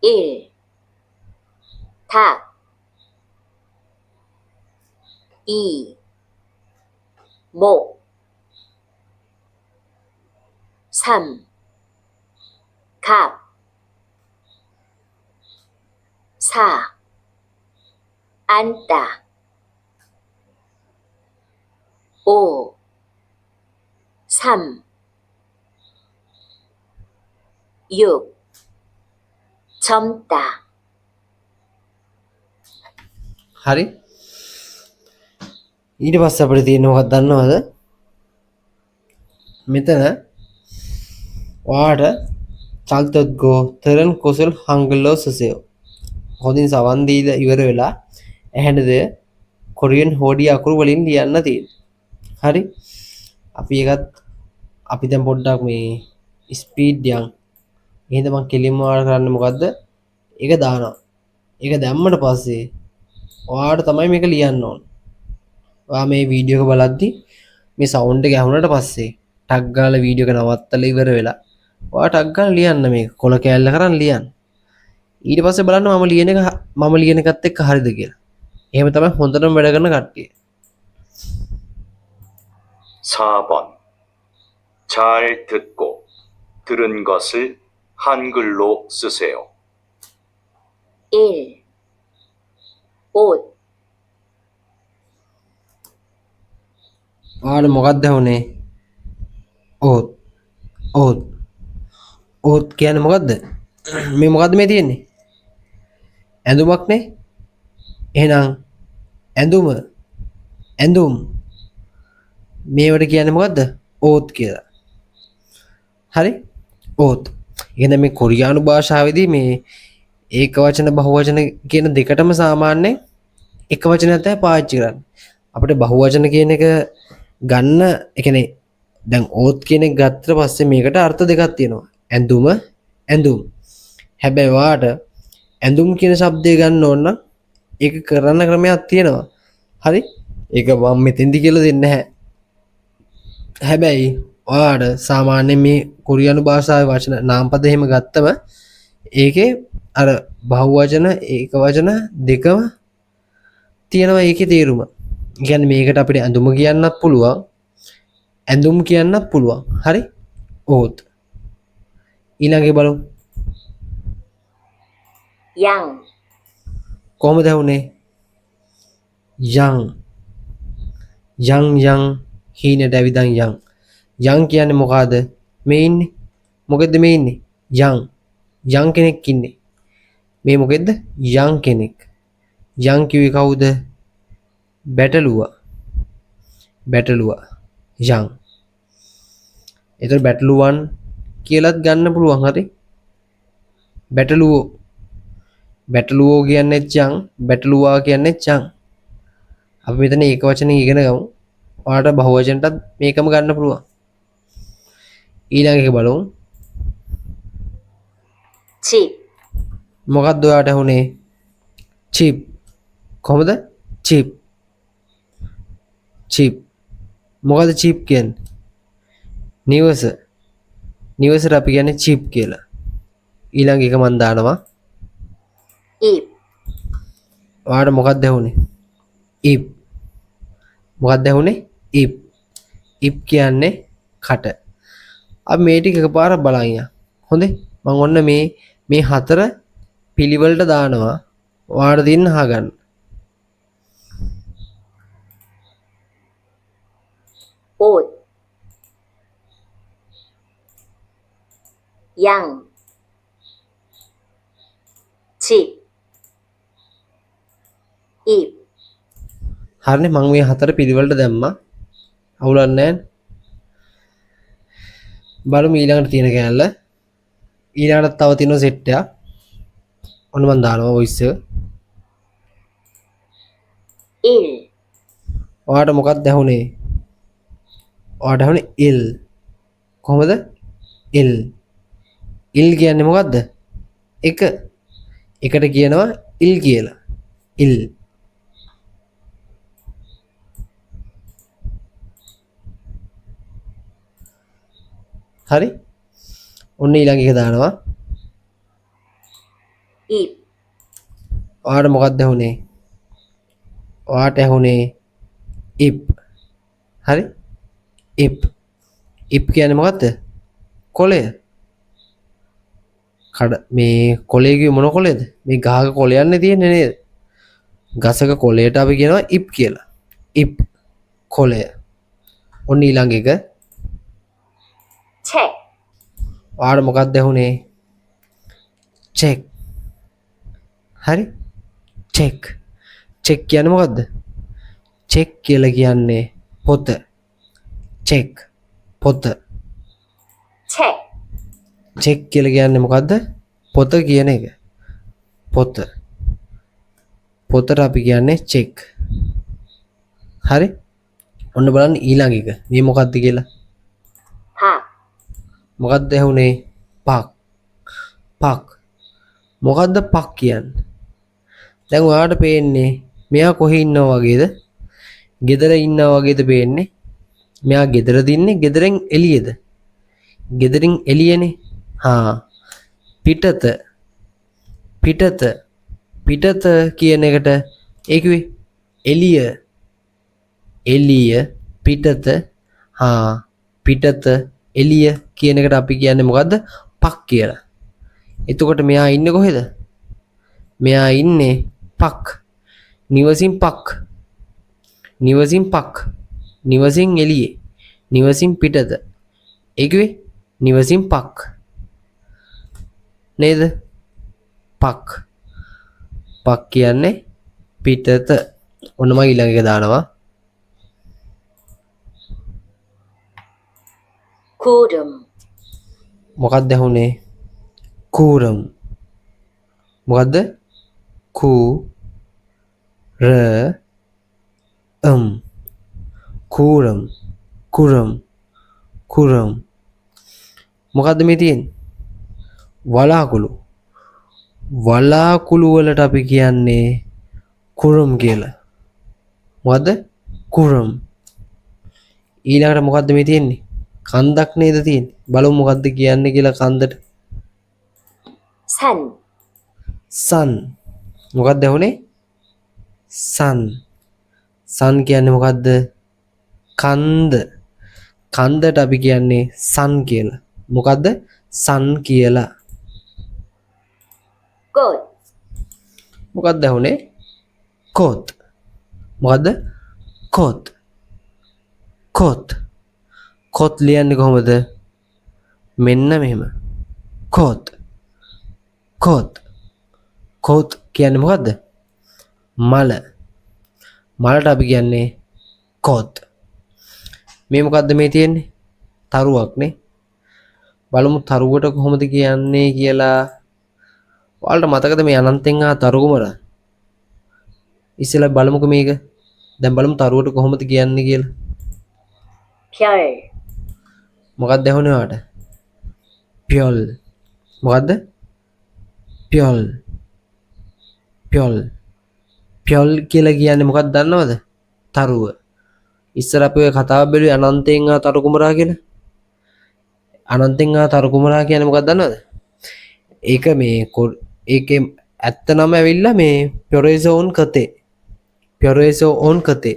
Speaker 3: 1. 닭 2. 목 3. 갑 4. 앉다 5. 3. 6. 젊다
Speaker 1: හරි. ඊට පස්සේ අපිට තියෙන මොකක්ද දන්නවද? මෙතන ඔයාට චල්තත්ගෝ තරන් කොසල් හංගලෝ සසයෝ හොඳින් සවන් දීලා ඉවර වෙලා ඇහැනද කොරියන් හෝඩි අකුරු වලින් ලියන්න තියෙනවා. හරි. අපි දැන් පොඩ්ඩක් මේ ස්පීඩ් යන්. එහෙනම් මම කෙලින්ම ඔයාලට කරන්නේ මොකද්ද? ඒක දානවා. ඒක දැම්මට පස්සේ ඔයාට තමයි මේක ලියන්න ඕන. ඔයා මේ වීඩියෝ එක බලද්දි මේ සවුන්ඩ් එක ඇහුනට පස්සේ ටග් ගාලා වීඩියෝ එක නවත්තලා ඉවර වෙලා ඔයා ටග් ගාලා ලියන්න මේක කොල කෑල්ල කරන් ලියන්න. ඊට පස්සේ බලන්න මම ලියන එකත් එක්ක හරිද කියලා. එහෙම තමයි හොඳටම වැඩ කරන කට්ටිය.
Speaker 2: 4번. 잘 듣고 들은 것을 한글로 쓰세요.
Speaker 3: 1. 옷,
Speaker 1: ඔයාලට මොකක්ද ඇහුනේ? ඕත්. ඕත්. ඕත් කියන්නේ මොකද්ද? මේ මොකද්ද මේ තියෙන්නේ? ඇඳුමක් නේ? එහෙනම් ඇඳුම ඇඳුම් මේවට කියන්නේ මොකද්ද? ඕත් කියලා. හරි? ඕත්. ඉතින් මේ කොරියානු භාෂාවේදී මේ ඒක වචන බහුවචන කියන දෙකටම සාමාන්‍ය එක වචනයක් තමයි පාවිච්චි කරන්නේ. අපිට බහුවචන කියන එක ගන්න ඒ කියන්නේ දැන් ඕත් කියන එක ගත්තට පස්සේ මේකට අර්ථ දෙකක් තියෙනවා. ඇඳුම ඇඳුම්. හැබැයි වාට ඇඳුම් කියන શબ્දය ගන්න ඕන නම් ඒක කරන්න ක්‍රමයක් තියෙනවා. හරි? ඒක මම මෙතෙන්දි කියලා දෙන්නේ නැහැ. හැබැයි ඔයාට සාමාන්‍යයෙන් මේ කොරියානු භාෂාවේ වචන නාමපද එහෙම ගත්තම ඒකේ අර බහුවචන ඒක වචන දෙකම තියෙනවා ඒකේ තේරුම. ඒ කියන්නේ මේකට අපිට ඇඳුම කියන්නත් පුළුවන්. ඇඳුම් කියන්නත් පුළුවන්. හරි? ඕත්. ඊළඟේ බලමු.
Speaker 3: 양,
Speaker 1: කොහොමද ඇහුනේ? යං හීනට ඇවිදන් යං කියන්නේ මොකද්ද? මේ ඉන්නේ. මොකෙද්ද මේ ඉන්නේ? යං කෙනෙක් ඉන්නේ. මේ මොකෙද්ද? යං කෙනෙක්. යං කිව්වේ කවුද? බැටළුවා. යං. ඒතර බැටළුවන් කියලාත් ගන්න පුළුවන්. හරි? බැටළුවෝ කියන්නේ යං, බැටළුවා කියන්නේ යං. අපි මෙතන ඒක වචනේ ඉගෙන ගමු. ඔයාලට බහුවචනටත් මේකම ගන්න පුළුවන්. ඊළඟ එක බලමු.
Speaker 3: 집,
Speaker 1: මොකක්ද ඔයාලට ඇහුනේ? චිප්. කොහොමද? චිප්. මොකද චිප් කියන්නේ? නිවස. නිවසට අපි කියන්නේ චිප් කියලා. ඊළඟ එක මම දානවා.
Speaker 3: 입,
Speaker 1: ඔයාලට මොකක්ද ඇහුනේ? ඉප්. මොකක්ද ඇහුනේ? ඉප්. ඉප් කියන්නේ කට. අපි මේ ටික එකපාරක් බලන් යන්න. හොඳේ? මම ඔන්න මේ හතර පිළිවෙලට දානවා. ඔයාලට දින්න අහගන්න.
Speaker 3: 옷, 양, 집, 입,
Speaker 1: හරිනේ මම මේ හතර පිළිවෙලට දැම්මා. අවුලක් නැහැ. බලමු ඊළඟට තියෙන කෑල්ල. ඊළඟට තව තියෙනවා සෙට් එකක්. ඔන්න මම දානවා වොයිස් එක.
Speaker 3: 1,
Speaker 1: ඔයාලට මොකක්ද ඇහුනේ? ඔයාලට ඇහුනේ ඉල්. කොහොමද? ඉල්. ඉල් කියන්නේ මොකද්ද? එක. එකට කියනවා ඉල් කියලා. ඉල්. හරි? ඔන්න ඊළඟ එක දානවා.
Speaker 3: 입,
Speaker 1: ඔයාලට මොකක්ද ඇහුනේ? ඔයාලට ඇහුනේ ඉප්. හරි? ඉප් කියන්නේ මොකද්ද? කොළය. මේ කොළේ කිව්වේ මොන කොළේද? මේ ගහක කොළයන්නේ තියෙන්නේ නේද? ගසක කොළයට අපි කියනවා ඉප් කියලා. ඉප් කොළය. ඔන්න ඊළඟ එක.
Speaker 3: 책,
Speaker 1: ඔයාලට මොකක්ද ඇහුනේ? චෙක්. හරි? චෙක් කියන්නේ මොකද්ද? චෙක් කියලා කියන්නේ පොත. චෙක් පොත.
Speaker 3: 책,
Speaker 1: චෙක් කියලා කියන්නේ මොකද්ද? පොත කියන එක. පොතට අපි කියන්නේ චෙක්. හරි? ඔන්න බලන්න ඊළඟ එක. මේ මොකද්ද කියලා?
Speaker 3: 박,
Speaker 1: මොකද්ද ඇහුනේ? පක්. මොකද්ද පක් කියන්නේ? දැන් ඔයාලට පේන්නේ මෙයා කොහේ ඉන්නවා වගේද? ගෙදර ඉන්නවා වගේද පේන්නේ? මෙයා ගෙදරද ඉන්නේ? ගෙදරෙන් එළියේද? ගෙදරින් එළියනේ. පිටත. පිටත පිටත කියන එකට ඒ කිව්වේ එළිය එළිය පිටත පිටත එළිය කියන එකට අපි කියන්නේ මොකද්ද පක් කියලා. එතකොට මෙයා ඉන්නේ කොහෙද? මෙයා ඉන්නේ පක්. නිවසින් පක්. නිවසින් පක්. නිවසින් එළියේ. නිවසින් පිටත. ඒ කිව්වේ නිවසින් පක්. නේද? පක්. පක් කියන්නේ පිටත. ඔන්න මම ඊළඟ එක දානවා.
Speaker 3: 구름,
Speaker 1: මොකක්ද ඇහුනේ? කූරම්. මොකද්ද? කූ ර කූරම් කුරම් කුරම්. මොකද්ද මේ තියෙන්නේ? වලාකුළු. වලාකුළු වලට අපි කියන්නේ කුරම් කියලා. මොකද්ද? කුරම්. ඊළඟට මොකද්ද මේ තියෙන්නේ? කන්දක් නේද තියෙන්නේ? බලමු මොකද්ද කියන්නේ කියලා කන්දට.
Speaker 3: 산,
Speaker 1: sun. මොකක්ද ඇහුනේ? sun. sun කියන්නේ මොකද්ද? කන්ද. කන්දට අපි කියන්නේ sun කියලා. මොකද්ද? sun කියලා.
Speaker 3: 꽃,
Speaker 1: මොකක්ද ඇහුනේ? coat. මොකද්ද? coat. coat. coat ලියන්නේ කොහොමද? මෙන්න මෙහෙම. coat. coat. coat කියන්නේ මොකද්ද? මල. මලට අපි කියන්නේ coat. මේ මොකද්ද මේ තියෙන්නේ? තරුවක් නේ. බලමු තරුවට කොහොමද කියන්නේ කියලා. ඔයාලට මතකද මේ අනන්තෙන් ආ තරු කුමර? ඉස්සෙල්ලා බලමුකෝ මේක. දැන් බලමු තරුවට කොහොමද කියන්නේ කියලා.
Speaker 3: 별,
Speaker 1: මොකක්ද ඇහුනේ ඔයාට? පියොල්. මොකද්ද? පියොල්. පියොල්. පියොල් කියලා කියන්නේ මොකක්ද දන්නවද? තරුව. ඉස්සර අපි ඔය කතාව බැලුවේ අනන්තෙන් ආ තරු කුමරා කියලා. අනන්තෙන් ආ තරු කුමරා කියන්නේ මොකක්ද දන්නවද? ඒක මේ ඒකේ ඇත්ත නම ඇවිල්ලා මේ පියොරේසෝන් කතේ. පියොරේසෝන් කතේ.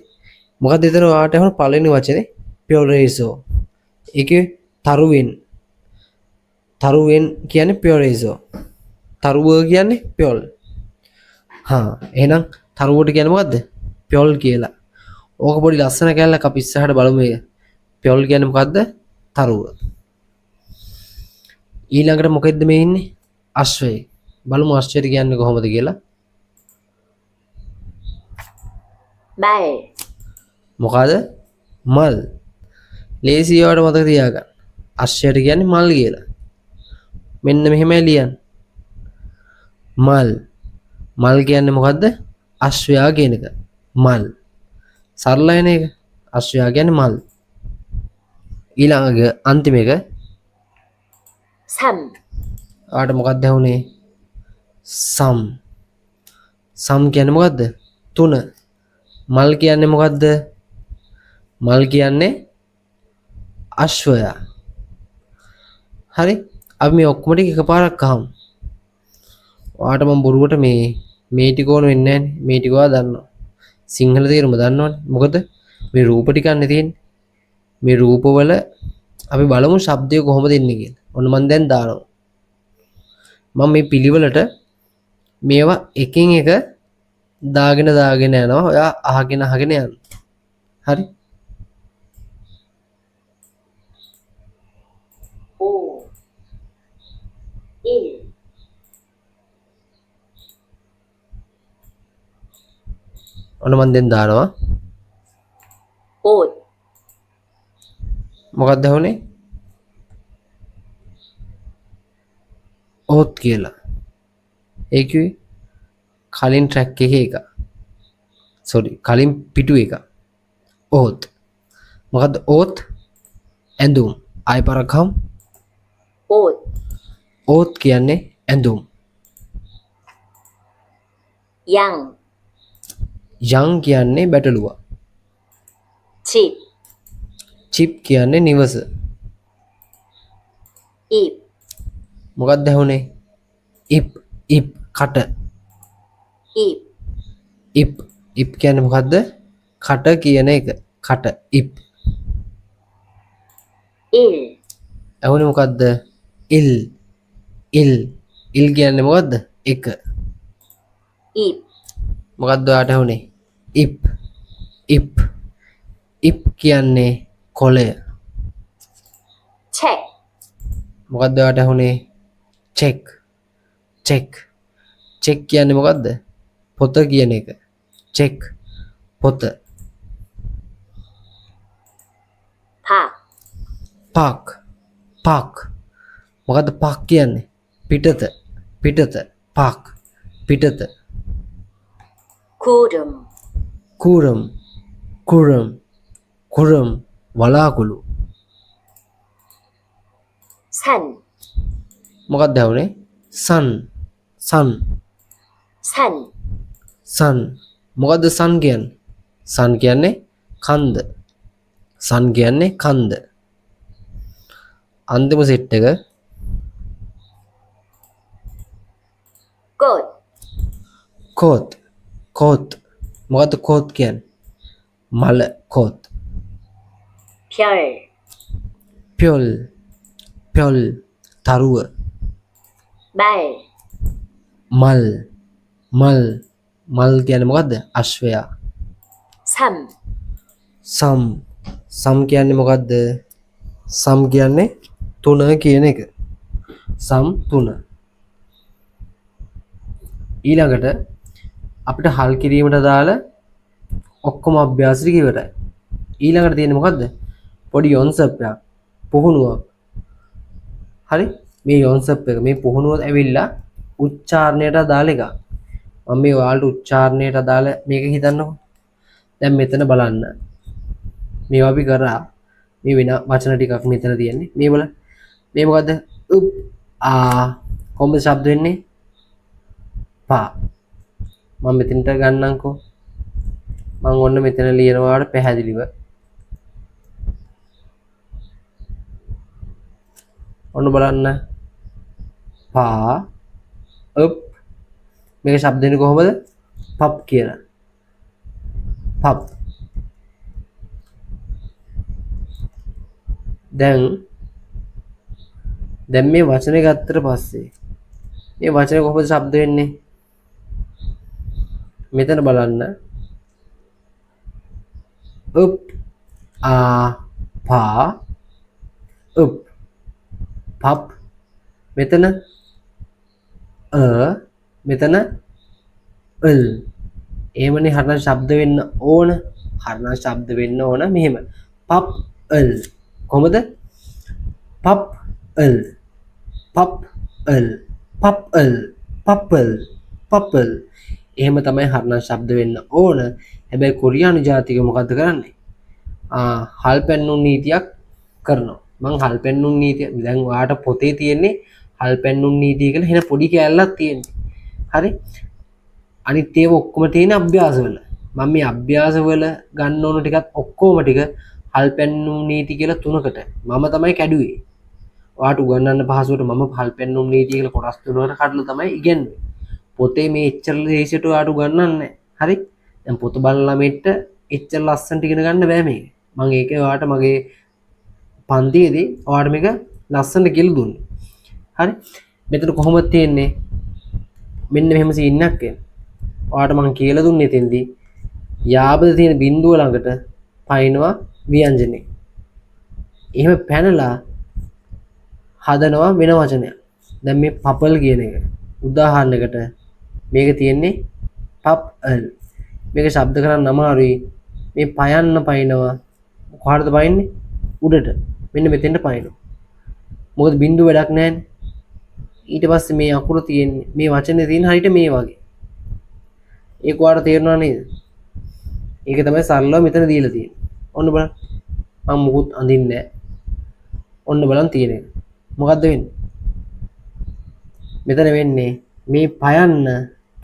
Speaker 1: මොකක්ද එතන ඔයාට අහන පළවෙනි වචනේ? පියොරේසෝ. ඒකේ තරුවෙන්. තරුවෙන් කියන්නේ පියොරේසෝ. තරුව කියන්නේ පියොල්. එහෙනම් තරුවට කියන්නේ මොකද්ද? පියොල් කියලා. ඕක පොඩි ලස්සන කැලලක් අපි ඉස්සරහට බලමු මේක. පියොල් කියන්නේ මොකද්ද? තරුව. ඊළඟට මොකෙද්ද මේ ඉන්නේ? අශ්වය. බලමු අශ්වයට කියන්නේ කොහොමද කියලා.
Speaker 3: 말,
Speaker 1: මොකද? මල්. ලේසියි ඔයාලට මතක තියාගන්න. අශ්වයට කියන්නේ මල් කියලා. මෙන්න මෙහෙමයි ලියන්නේ. මල්. මල් කියන්නේ මොකද්ද? අශ්වයා කියන එක. මල්. සරලයි නේද? අශ්වයා කියන්නේ මල්. ඊළඟ අන්තිම එක
Speaker 3: 삼,
Speaker 1: ආට මොකක්ද ඇහුනේ? සම්. සම් කියන්නේ මොකද්ද? තුන. මල් කියන්නේ මොකද්ද? මල් කියන්නේ අශ්වයා. හරි. අපි මේ ඔක්කොම ටික එකපාරක් අහමු. ඔයාට මම බොරුවට මේ ටික ඕන වෙන්නේ නැහැ. මේ ටික ඔයා දන්නවා. සිංහල තේරුම දන්නවනේ. මොකද මේ රූප ටිකන්නේ තියෙන්නේ. මේ රූපවල අපි බලමු ශබ්දය කොහොමද එන්නේ කියලා. ඔන්න මම දැන් දානවා. මම මේ පිළිවෙලට මේවා එකින් එක දාගෙන යනවා. ඔයා අහගෙන යන්න. හරි?
Speaker 3: 오, 1,
Speaker 1: ඔන්න මම දැන් දානවා.
Speaker 3: 옷,
Speaker 1: මොකක්ද ඇහුනේ? ඕත් කියලා. ඒ කිව්වේ කලින් ට්‍රැක් එකේ එක. කලින් පිටු එක. ඕත්. මොකද්ද ඕත්? ඇඳුම්. ආයෙ පාරක් අහමු.
Speaker 3: 옷,
Speaker 1: ඕත් කියන්නේ ඇඳුම්.
Speaker 3: 양,
Speaker 1: යන් කියන්නේ බැටළුවා.
Speaker 3: 집,
Speaker 1: චිප් කියන්නේ නිවස.
Speaker 3: 입,
Speaker 1: මොකක්ද ඇහුනේ? ඉප්. කට.
Speaker 3: ip,
Speaker 1: ඉප් ඉප් කියන්නේ මොකද්ද? කට කියන එක. කට ඉප්.
Speaker 3: il,
Speaker 1: ඇහුනේ මොකද්ද? ඉල් ඉල් ඉල් කියන්නේ මොකද්ද? එක.
Speaker 3: ip,
Speaker 1: මොකද්ද ඔයාට ඇහුනේ? ඉප් ඉප් ඉප් කියන්නේ කොළය.
Speaker 3: check,
Speaker 1: මොකද්ද ඔයාට ඇහුනේ? චෙක් චෙක් චෙක් කියන්නේ මොකද්ද? පොත කියන එක. චෙක් පොත.
Speaker 3: park,
Speaker 1: පාක් පාක් මොකද්ද පාක් කියන්නේ? පිටත පිටත පාක් පිටත.
Speaker 3: kurum,
Speaker 1: කුරම් කුරම් කුරම් වලාකුළු.
Speaker 3: sun,
Speaker 1: මොකක්ද ඇහුනේ? සන් සන්
Speaker 3: sun,
Speaker 1: සන් මොකද්ද සන් කියන්නේ? සන් කියන්නේ කන්ද. සන් කියන්නේ කන්ද. අන්තිම සෙට් එක
Speaker 3: goat,
Speaker 1: කෝත් කෝත් මොකද්ද කෝත් කියන්නේ? මල කෝත්.
Speaker 3: pure,
Speaker 1: පියොල් පියොල් තරුව.
Speaker 3: bal,
Speaker 1: මල් මල් මල් කියන්නේ මොකද්ද? අශ්වයා.
Speaker 3: sum,
Speaker 1: සම් සම් කියන්නේ මොකද්ද? සම් කියන්නේ තුන කියන එක. සම් තුන. ඊළඟට අපිට හල් කිරීමට දාල ඔක්කොම අභ්‍යාස ටික ඉවරයි. ඊළඟට තියෙන්නේ මොකද්ද? පොඩි යොන්සප් එකක්. පුහුණුවක්. හරි? මේ යොන්සප් එක මේ පුහුණුව ඇවිල්ලා උච්චාරණයට අදාළ එකක්. මම මේ ඔයාලට උච්චාරණයට අදාළ මේක හිතන්නකෝ. දැන් මෙතන බලන්න. මේවා අපි කරා. මේ වෙන වචන ටිකක් මෙතන තියෙන්නේ. මේ බලන්න. මේ මොකද්ද? උප් ආ කොහොමද ශබ්ද වෙන්නේ? පා. මම මෙතනට ගන්නම්කෝ. මම ඔන්න මෙතන ලියනවාට පැහැදිලිව. ඔන්න බලන්න. පා උප් මේක ශබ්ද වෙන්නේ කොහොමද? පප් කියලා. පප්. දැන් මේ වචනේ ගත්තට පස්සේ මේ වචනේ කොහොමද ශබ්ද වෙන්නේ? මෙතන බලන්න. උප් ආ පා උප් පප්. මෙතන මෙතන ල්. එහෙමනේ හරන ශබ්ද වෙන්න ඕන. හරන ශබ්ද වෙන්න ඕන මෙහෙම. පප් ල්. කොහොමද? පප් ල් පප් ල් පප් ල් පප්ල් පප්ල්. එහෙම තමයි හරන ශබ්ද වෙන්න ඕන. හැබැයි කොරියානු ජාතික මොකද්ද කරන්නේ? හල් පැන්නුම් නීතියක් කරනවා. මං හල් පැන්නුම් නීතිය දැන් ඔයාට පොතේ තියෙන්නේ හල් පැන්නුම් නීතිය කියලා එහෙන පොඩි කෑල්ලක් තියෙන්නේ. හරි? අනිත් ඒවා ඔක්කොම තියෙන අභ්‍යාසවල. මම මේ අභ්‍යාසවල ගන්න ඕන ටිකත් ඔක්කොම ටික හල් පැන්නුම් නීති කියලා තුනකට මම තමයි කැඩුවේ. ඔයාට උගන්වන්න පහසුවට මම හල් පැන්නුම් නීතිය කියලා කොටස් තුනකට කඩලා තමයි ඉගෙනුවේ. පොතේ මේ එච්චර ලේසියට ඔයාට උගන්වන්නේ නැහැ. හරි? දැන් පොත බලන ළමෙක්ට එච්චර ලස්සනට ඉගෙන ගන්න බෑ මේක. මම ඒක ඔයාට මගේ පන්තියේදී ඔයාට මේක ලස්සනට කියලා දුන්නා. හරි? මෙතන කොහොමද තියෙන්නේ? මෙන්න මෙහෙම සීන් එකක් එන්නේ. ඔයාට මම කියලා දුන්නේ එතෙන්දී යාබද තියෙන බිඳුව ළඟට පයින්නවා ව්‍යංජනේ. එහෙම පැනලා හදනවා වෙන වචනයක්. දැන් මේ පපල් කියන එක උදාහරණයකට මේක තියෙන්නේ පප්ල්. මේක ශබ්ද කරන්න අමාරුයි. මේ පයන්න පයින්නවා. කොහටද පයින්නේ? උඩට. මෙන්න මෙතෙන්ට පයින්නවා. මොකද බිඳුව වැඩක් නැහැනේ. ඊට පස්සේ මේ අකුර තියෙන්නේ මේ වචනේ තියෙන හරියට මේ වගේ. ඒක ඔයාලට තේරෙනව නේද? ඒක තමයි සරලව මෙතන දීලා තියෙන්නේ. ඔන්න බලන්න. මම මුකුත් අඳින්නේ නැහැ. ඔන්න බලන්න තියෙන එක. මොකද්ද වෙන්නේ? මෙතන වෙන්නේ මේ පයන්න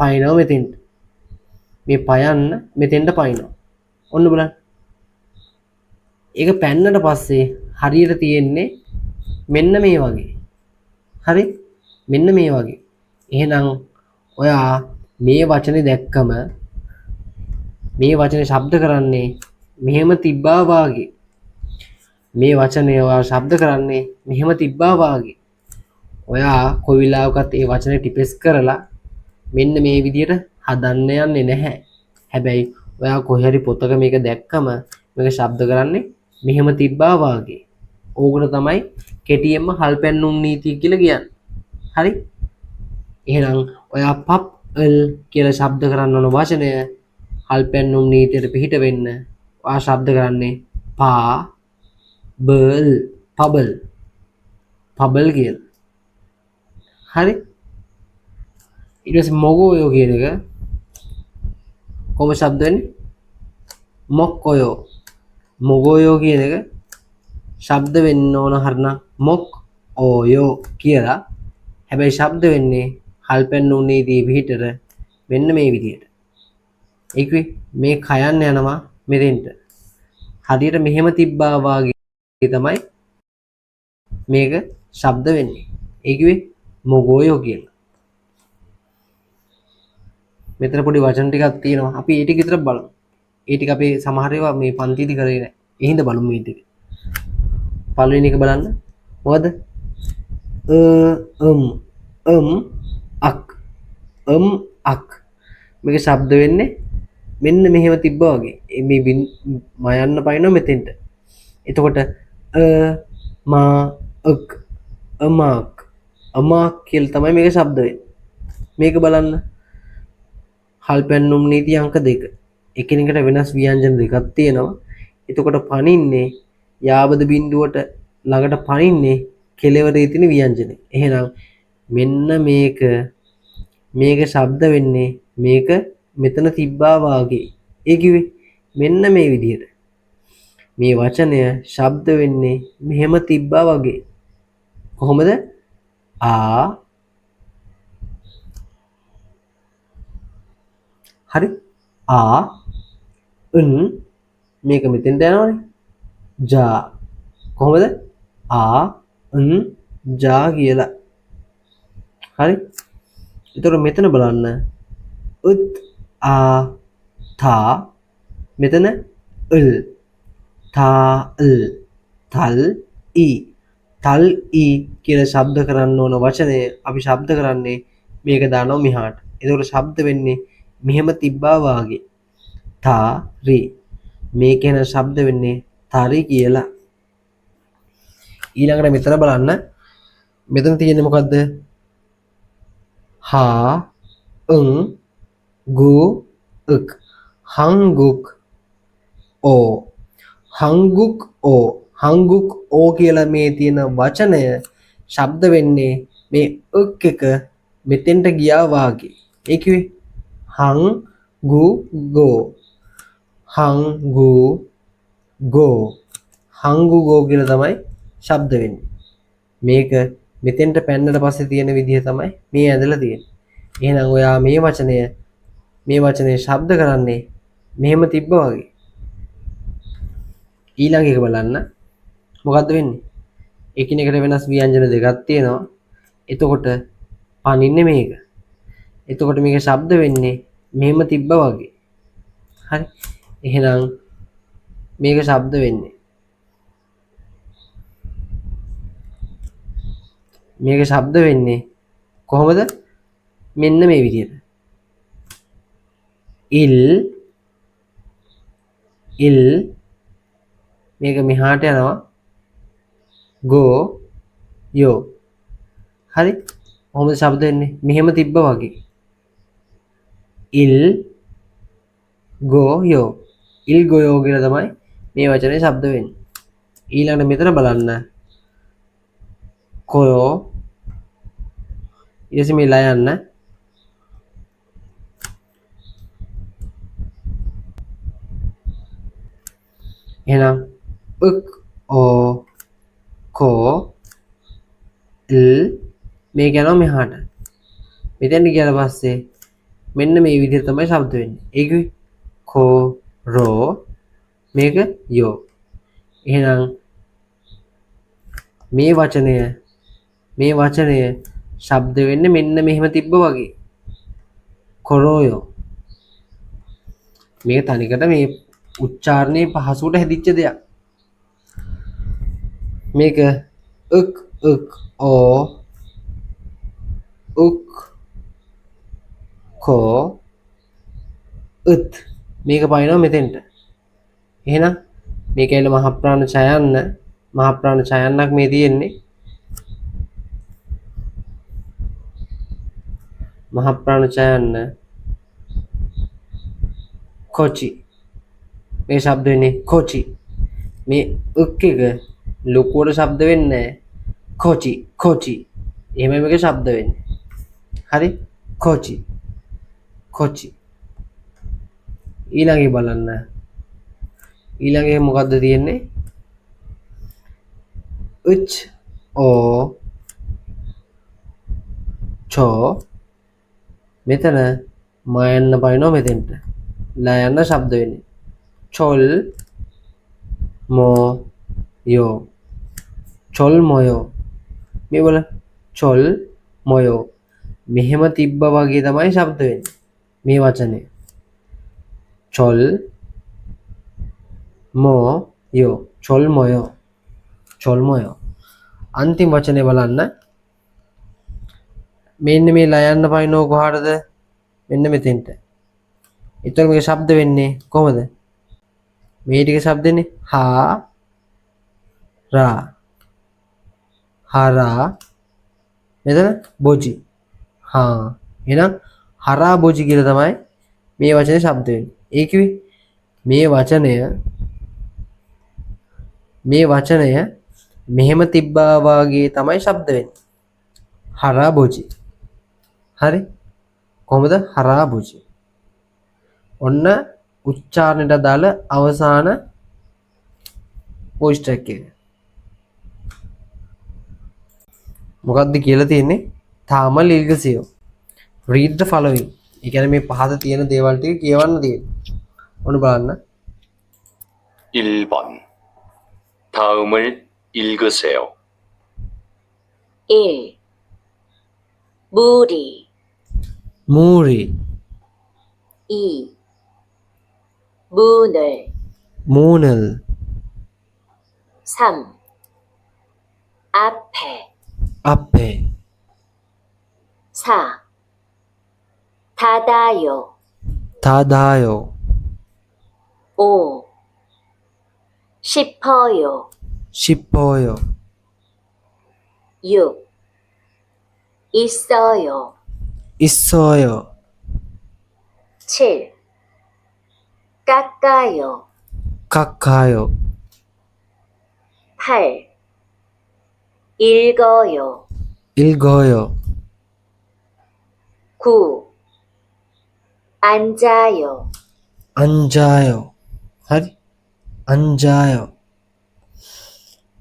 Speaker 1: පයින්නවා මෙතෙන්ට. මේ පයන්න මෙතෙන්ට පයින්නවා. ඔන්න බලන්න. ඒක පැන්නට පස්සේ හරියට තියෙන්නේ මෙන්න මේ වගේ. හරි? මෙන්න මේ වගේ. එහෙනම් ඔයා මේ වචනේ දැක්කම මේ වචනේ ශබ්ද කරන්නේ මෙහෙම තිබ්බා වාගේ. මේ වචනේ ඔයා ශබ්ද කරන්නේ මෙහෙම තිබ්බා වාගේ. ඔයා කොයි වෙලාවකත් ඒ වචනේ ටිපෙස් කරලා මෙන්න මේ විදියට හදන්න යන්නේ නැහැ. හැබැයි ඔයා කොහේ හරි පොතක මේක දැක්කම මේක ශබ්ද කරන්නේ මෙහෙම තිබ්බා වාගේ. ඕකට තමයි කෙටියෙන්ම හල්පැන්නුම් නීතිය කියලා කියන්නේ. හරි? එහෙනම් ඔයා පප් එල් කියලා ශබ්ද කරන්න ඕන වචනය හල්පැන්නුම් නීතියට පිහිට වෙන්න ඔයා ශබ්ද කරන්නේ පා බල් පබල් පබල් කියලා. හරි? ඊට පස්සේ මොගෝයෝ කියන එක කොහොම ශබ්ද වෙන්නේ? මොක්කොයෝ. මොගෝයෝ කියන එක ශබ්ද වෙන්න ඕන හරිනම් මොක් ඕයෝ කියලා. හැබැයි ශබ්ද වෙන්නේ හල්පැන්නුම් නීතියේ පිහිටට මෙන්න මේ විදියට. ඒකේ මේ කයන්න යනවා මෙතෙන්ට. හරියට මෙහෙම තිබ්බා වාගේ තමයි මේක ශබ්ද වෙන්නේ. ඒකේ මොගෝයෝ කියලා. මෙතන පොඩි වචන ටිකක් තියෙනවා. අපි ඒ ටික විතර බලමු. ඒ ටික අපේ සමහර ඒවා මේ පන්තියේදී කරේ නැහැ. ඒ හින්දා බලමු මේ ටික. පළවෙනි එක බලන්න. මොකද? අක් අක් මේක ශබ්ද වෙන්නේ මෙන්න මෙහෙම තිබ්බා වගේ. මේ මයන්න පයින්නවා මෙතෙන්ට. එතකොට මා අක් අමාක් අමාක් කියලා තමයි මේක ශබ්ද වෙන්නේ. මේක බලන්න. හල්පැන්නුම් නීති අංක 2. එකිනෙකට වෙනස් ව්‍යංජන දෙකක් තියෙනවා. එතකොට පනින්නේ යාබද බිඳුවට ළඟට පනින්නේ කෙලවරේ තියෙන ව්‍යංජනේ. එහෙනම් මෙන්න මේක ශබ්ද වෙන්නේ මේක මෙතන තිබ්බා වාගේ. ඒ කිව්වේ මෙන්න මේ විදිහට. මේ වචනය ශබ්ද වෙන්නේ මෙහෙම තිබ්බා වගේ. කොහොමද? ආ හරි ආ මේක මෙතෙන්ට යනවනේ. ජා කොහොමද? ආ ජා කියලා. හරි. ඒතර මෙතන බලන්න. උත් ආ තා මෙතන ල් තා ල් තල් ඊ තල් ඊ කියලා ශබ්ද කරන්න ඕන වචනේ අපි ශබ්ද කරන්නේ මේක දානවා මෙහාට. ඒතකොට ශබ්ද වෙන්නේ මෙහෙම තිබ්බා වාගේ. තාරි මේක එන ශබ්ද වෙන්නේ තරි කියලා. ඊළඟට මෙතන බලන්න. මෙතන තියෙන්නේ මොකද්ද? හා ගු ක් හංගුක් ඕ හංගුක් ඕ හංගුක් ඕ කියලා මේ තියෙන වචනය ශබ්ද වෙන්නේ මේ ක් එක මෙතෙන්ට ගියා වාගේ. ඒ කිව්වේ හං ගු ගෝ හංගු ගෝ හංගු ගෝ කියලා තමයි ශබ්ද වෙන්නේ. මේක මෙතෙන්ට පැන්නට පස්සේ තියෙන විදිහ තමයි මේ ඇදලා තියෙන්නේ. එහෙනම් ඔයා මේ වචනේ ශබ්ද කරන්නේ මෙහෙම තිබ්බා වගේ. ඊළඟ එක බලන්න. මොකද්ද වෙන්නේ? එකිනෙකට වෙනස් ව්‍යංජන දෙකක් තියෙනවා. එතකොට පනින්නේ මේක. එතකොට මේක ශබ්ද වෙන්නේ මෙහෙම තිබ්බා වගේ. හරි. එහෙනම් මේක ශබ්ද වෙන්නේ කොහොමද? මෙන්න මේ විදිහට. ඉල් මේක මෙහාට යනවා. ගෝ යෝ. හරි. කොහොමද ශබ්ද වෙන්නේ? මෙහෙම තිබ්බා වගේ. ඉල් ගෝ යෝ. ඉල් ගෝ යෝ කියලා තමයි මේ වචනේ ශබ්ද වෙන්නේ. ඊළඟට මෙතන බලන්න. කොයෝ ඊට පස්සේ මේ ලා යන්න. එහෙනම් උක් ඕ කෝ ල් මේක යනවා මෙහාට. මෙතෙන්ට ගියාට පස්සේ මෙන්න මේ විදිහට තමයි ශබ්ද වෙන්නේ. ඒක කෝ රෝ මේක යෝ. එහෙනම් මේ වචනය ශබ්ද වෙන්නේ මෙන්න මෙහෙම තිබ්බා වගේ. කොරෝයෝ. මේක තනිකට මේ උච්චාරණයේ පහසුවට හැදිච්ච දෙයක්. මේක උක් උක් ඕ උක් කෝ උත් මේක පයින්නවා මෙතෙන්ට. එහෙනම් මේක ඇවිල්ලා මහ ප්‍රාණ ඡයන්න මහ ප්‍රාණ ඡයන්නක් මේ තියෙන්නේ. මහ ප්‍රාණ ඡයන්න කොචි මේ ශබ්ද වෙන්නේ කොචි. මේ උක් එක ලොකුවට ශබ්ද වෙන්නේ නැහැ. කොචි කොචි එහෙමයි මේක ශබ්ද වෙන්නේ. හරි කොචි කොචි. ඊළඟේ බලන්න. ඊළඟේ මොකද්ද තියෙන්නේ? උච් ඕ චෝ මෙතන මා යන්න පයින්නවා මෙතෙන්ට. ලා යන්න ශබ්ද වෙන්නේ. චොල් මෝ යෝ චොල් මොයෝ. මේ බලන්න චොල් මොයෝ මෙහෙම තිබ්බා වගේ තමයි ශබ්ද වෙන්නේ මේ වචනේ. චොල් මෝ යෝ චොල් මොයෝ චොල් මොයෝ. අන්තිම වචනේ බලන්න. මෙන්න මේ ලා යන්න පයින්නෝ කොහාටද? මෙන්න මෙතෙන්ට. ඒතර මේක ශබ්ද වෙන්නේ කොහමද? මේ ටික ශබ්ද වෙන්නේ හා රා හරා. මෙතන බොජි හා. එහෙනම් හරා බොජි කියලා තමයි මේ වචනේ ශබ්ද වෙන්නේ. ඒ කිව්වේ මේ වචනය මෙහෙම තිබ්බා වාගේ තමයි ශබ්ද වෙන්නේ. හරා බොජි. හරි කොහොමද? හරා බොජි. ඔන්න උච්චාරණයට දාල අවසාන වොයිස් ට්‍රැක් එක. මොකක්ද කියලා තියෙන්නේ? තාමල් ඉල්ගසියෝ. read the following. ඒ කියන්නේ මේ පහත තියෙන දේවල් ටික කියවන්න තියෙන්නේ. ඔන්න බලන්න.
Speaker 2: 1번. 다음을 읽으세요.
Speaker 3: 1. 무리
Speaker 1: 무리
Speaker 3: 2. 문을
Speaker 1: 문을
Speaker 3: 3. 앞에
Speaker 1: 앞에
Speaker 3: 4. 닫아요
Speaker 1: 닫아요
Speaker 3: 5. 싶어요
Speaker 1: 싶어요
Speaker 3: 6. 있어요
Speaker 1: 있어요
Speaker 3: 7. 깎아요
Speaker 1: 깎아요
Speaker 3: 8. 읽어요
Speaker 1: 읽어요
Speaker 3: 9. 앉아요
Speaker 1: 앉아요. හරි 앉아요.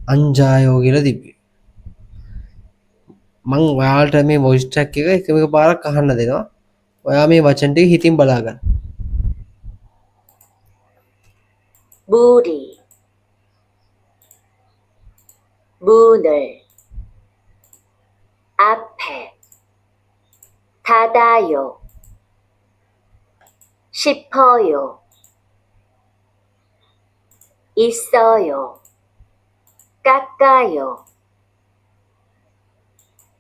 Speaker 1: 앉아요 කියලා තිබ්බේ. මං ඔයාලට මේ වොයිස් ට්‍රැක් එක එක පාරක් අහන්න දෙනවා. ඔයා මේ වචන ටික හිතින් බලා ගන්න.
Speaker 3: 무리 문을 앞에 닫아요 싶어요 있어요 깎아요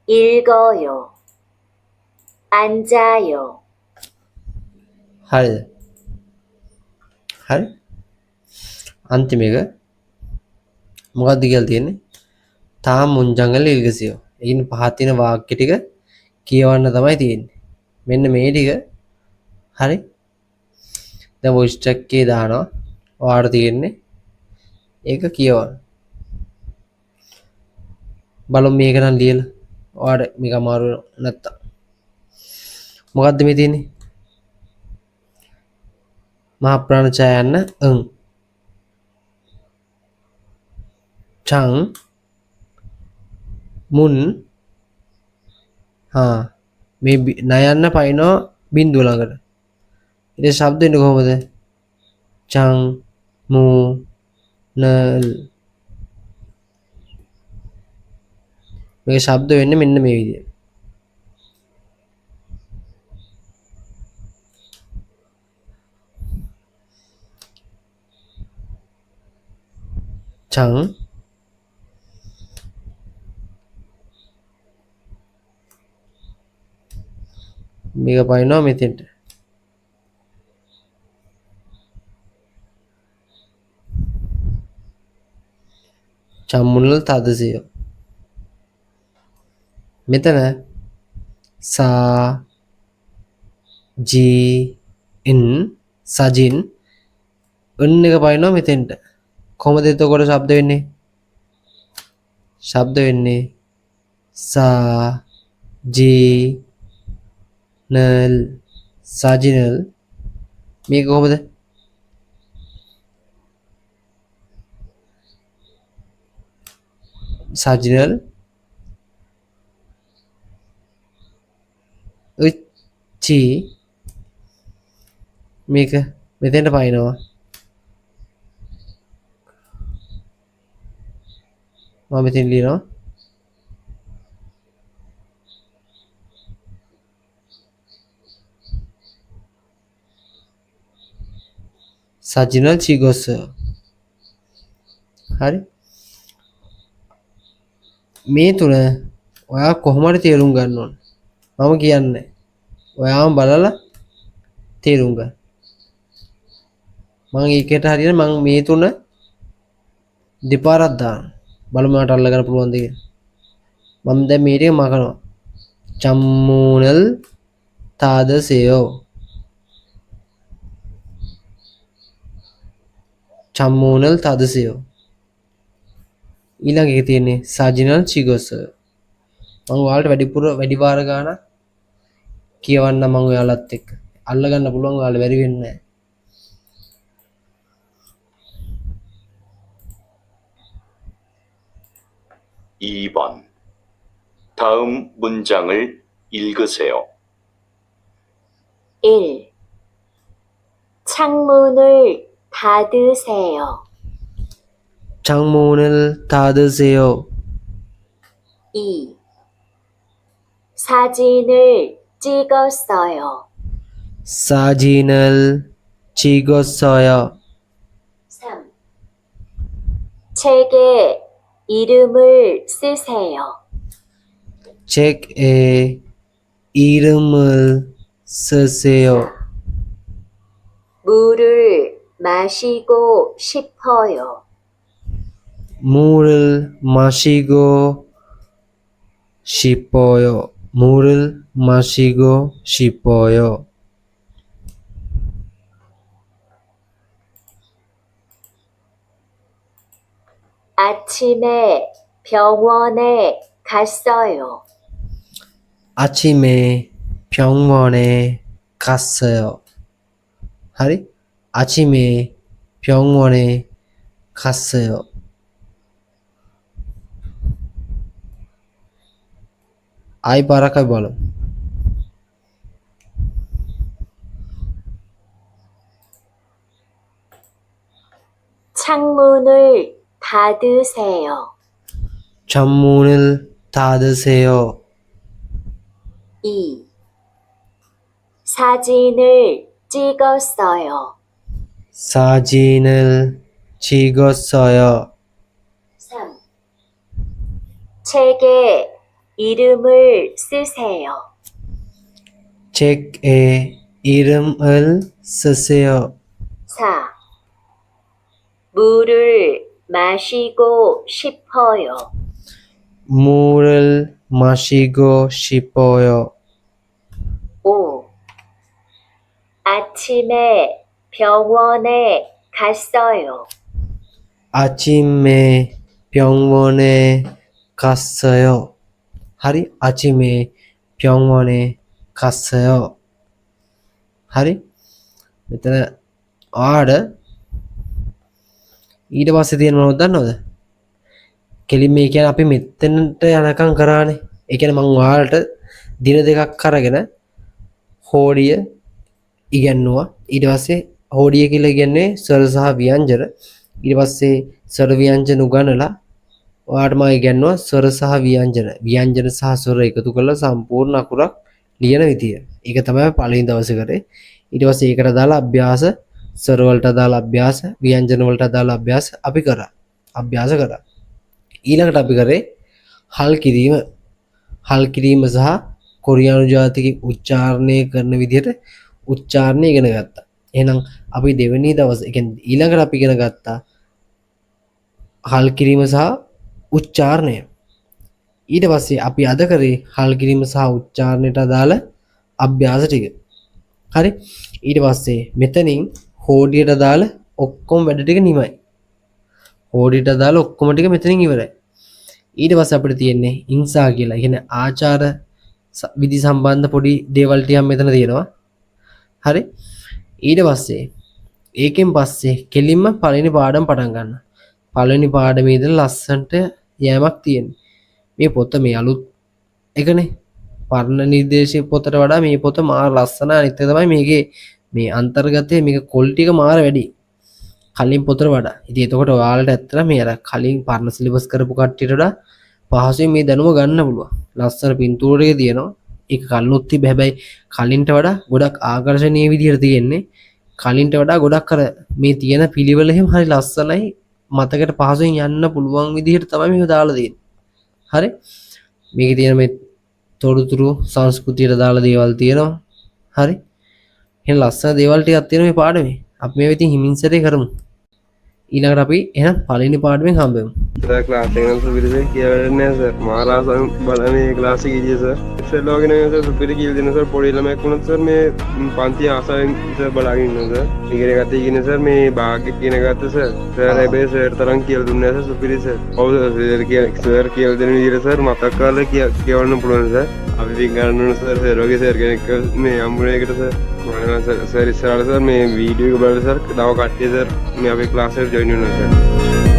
Speaker 3: 읽어요 앉아요
Speaker 1: හරිද? හරි. අන්තිම එක මොකක්ද කියලා තියෙන්නේ? තාම මුංජංගල ඉල්ගසියෝ. ඒකින් පහත් තියෙන වාක්‍ය ටික කියවන්න තමයි තියෙන්නේ. මෙන්න මේ ටික. හරි. දැන් වොයිස් ට්‍රැක් එකේ දානවා. ඔයාලට තියෙන්නේ ඒක කියවන්න. බලමු මේක නම් ලියලා. ඔයාලට මේක අමාරු නැත්තම්. මොකද්ද මේ තියෙන්නේ? මහා ප්‍රාණ ඡයන්න චං මුන් මේ නයන්න පයින්නවා බින්දුව ළඟට. ඊට ශබ්ද එන්නේ කොහොමද? චං මු නල්. මේ ශබ්ද වෙන්නේ මෙන්න මේ විදිහට. චං මේක පයින්නවා මෙතෙන්ට. චම්මුනල් තදසයෝ. මෙතන සා ජී ඉන් සජින් උන් එක පයින්නවා මෙතෙන්ට. කොහොමද එතකොට ශබ්ද වෙන්නේ? ශබ්ද වෙන්නේ සා ජී නල් සජිනල්. මේක කොහොමද? සජිනල් උච්චි මේක මෙතෙන්ට පයින්නවා. මම මෙතෙන් ලියනවා සජිනල් චිගොස්ස. හරි. මේ තුන ඔයා කොහොම හරි තේරුම් ගන්න ඕන. මම කියන්නේ ඔයාම බලලා තේරුම් ගන්න. මම ඒකට හරියට මම මේ තුන දෙපාරක් දානවා. බලමු මට අල්ලගන්න පුළුවන්ද කියලා. මම දැන් මේ ටික මකනවා. චම්මුනල් තාදසයෝ. චම්මුනල් තාදසයෝ. ඊළඟ එක තියෙන්නේ සජිනල් චිගොස. මම ඔයාලට වැඩි වාර ගානක් කියවන්න මම ඔයාලත් එක්ක. අල්ලගන්න පුළුවන් ඔයාලා බැරි වෙන්නේ නැහැ.
Speaker 2: 2번. 다음 문장을 읽으세요.
Speaker 3: 1. 창문을 닫으세요.
Speaker 1: 창문을 닫으세요.
Speaker 3: 2. 사진을 찍었어요.
Speaker 1: 사진을 찍었어요.
Speaker 3: 3. 책에 이름을 쓰세요.
Speaker 1: 책에 이름을 쓰세요.
Speaker 3: 물을 마시고 싶어요.
Speaker 1: 물을 마시고 싶어요. 물을 마시고 싶어요.
Speaker 3: 아침에 병원에 갔어요.
Speaker 1: 아침에 병원에 갔어요. 하리? 아침에 병원에 갔어요. 아이 바라카 볼로.
Speaker 3: 창문을 닫으세요.
Speaker 1: 창문을 닫으세요.
Speaker 3: 2. 사진을 찍었어요.
Speaker 1: 사진을 찍었어요.
Speaker 3: 3. 책에 이름을 쓰세요.
Speaker 1: 책에 이름을 쓰세요.
Speaker 3: 4. 물을 마시고 싶어요.
Speaker 1: 물을 마시고 싶어요.
Speaker 3: 5. 아침에 병원에 갔어요.
Speaker 1: 아침에 병원에 갔어요. 하리? 아침에 병원에 갔어요. 하리? මෙතන ආඩ ඊට පස්සේ තියෙන මොනවද දන්නවද? කෙලින්ම ඒ කියන්නේ අපි මෙතනට යනකම් කරානේ. ඒ කියන්නේ මම ඔයාලට දින දෙකක් අරගෙන හෝඩිය ඉගෙනුවා. ඊට පස්සේ හෝඩිය කියලා කියන්නේ ස්වර සහ ව්‍යංජන. ඊට පස්සේ ස්වර ව්‍යංජන උගන්වලා ඔයාලට මම ඉගෙනුවා ස්වර සහ ව්‍යංජන. ව්‍යංජන සහ ස්වර එකතු කරලා සම්පූර්ණ අකුරක් ලියන විදිය. ඒක තමයි පළවෙනි දවසේ කරේ. ඊට පස්සේ ඒකට දාලා අභ්‍යාස, ස්වර වලට දාලා අභ්‍යාස, ව්‍යංජන වලට දාලා අභ්‍යාස අපි කරා. අභ්‍යාස කරා. ඊළඟට අපි කරේ හල් කිරීම සහ කොරියානු ජාතික උච්චාරණය කරන විදිහට උච්චාරණය ඉගෙන ගත්තා. එහෙනම් අපි දෙවෙනි දවස් ඊළඟට අපි ඉගෙන ගත්තා හල් කිරීම සහ උච්චාරණය. ඊට පස්සේ අපි අද කරේ හල් කිරීම සහ උච්චාරණයට අදාළ අභ්‍යාස ටික. හරි. ඊට පස්සේ මෙතනින් හෝඩියට අදාළ ඔක්කොම වැඩ ටික නිමයි. හෝඩියට අදාළ ඔක්කොම ටික මෙතනින් ඉවරයි. ඊට පස්සේ අපිට තියෙන්නේ ඉන්සා කියලා. ඒ කියන්නේ ආචාර විදි සම්බන්ධ පොඩි දේවල් ටිකක් මෙතන තියෙනවා. හරි. ඊට පස්සේ ඒකෙන් පස්සේ කෙලින්ම පළවෙනි පාඩම පටන් ගන්න. පළවෙනි පාඩමේ ඉඳලා ලස්සන්ට යෑමක් තියෙනවා. මේ පොත මේ අලුත් එකනේ. පරණ නිර්දේශී පොතට වඩා මේ පොත මාර ලස්සන. අනිත් එක තමයි මේකේ මේ අන්තර්ගතයේ මේක ක්වොලිටි එක මාර වැඩි. කලින් පොතට වඩා. ඉතින් එතකොට ඔයාලට ඇත්තට මේ අර කලින් පරණ සිලබස් කරපු කට්ටියට වඩා පහසුවෙන් මේ දැනුම ගන්න පුළුවන්. ලස්සන පින්තූර ටික තියෙනවා. ඒක කලිනුත් තිබ්බ හැබැයි කලින්ට වඩා ගොඩක් ආකර්ෂණීය විදිහට තියෙන්නේ. කලින්ට වඩා ගොඩක් අර මේ තියෙන පිළිවෙල එහෙම හරි ලස්සනයි. මතකට පහසුවෙන් යන්න පුළුවන් විදිහට තමයි මේක දාලා තියෙන්නේ. හරි. මේකේ තියෙන මේ තොරතුරු සංස්කෘතියට දාලා දේවල් තියෙනවා. හරි. එහෙනම් ලස්සන දේවල් ටිකක් තියෙනවා මේ පාඩමේ. අපි මේව ඉතින් හිමින්සරේ කරමු. ඊළඟට අපි එහෙනම් පළවෙනි පාඩමෙන් හම්බෙමු.
Speaker 4: सर क्लास सुपीरियर किया सर महाराज बनाने क्लास कीजिए सर लोग सर सुपीरियर किया देना सर पढ़ी मैं सर मैं पांती आशा सर बढ़ा सर इगने गाते सर मैं भाग किने गाते सर सर अबे सर तरंग किया दुनिया सर सुपीरियर सर और सर किया देने सर माता काल केवल पढ़ो सर अभी सर सर होगी सर मैं हम सर सर सर सर मैं वीडियो के बारे सर दावा काटती सर मैं अभी क्लास ज्वाइन होना सर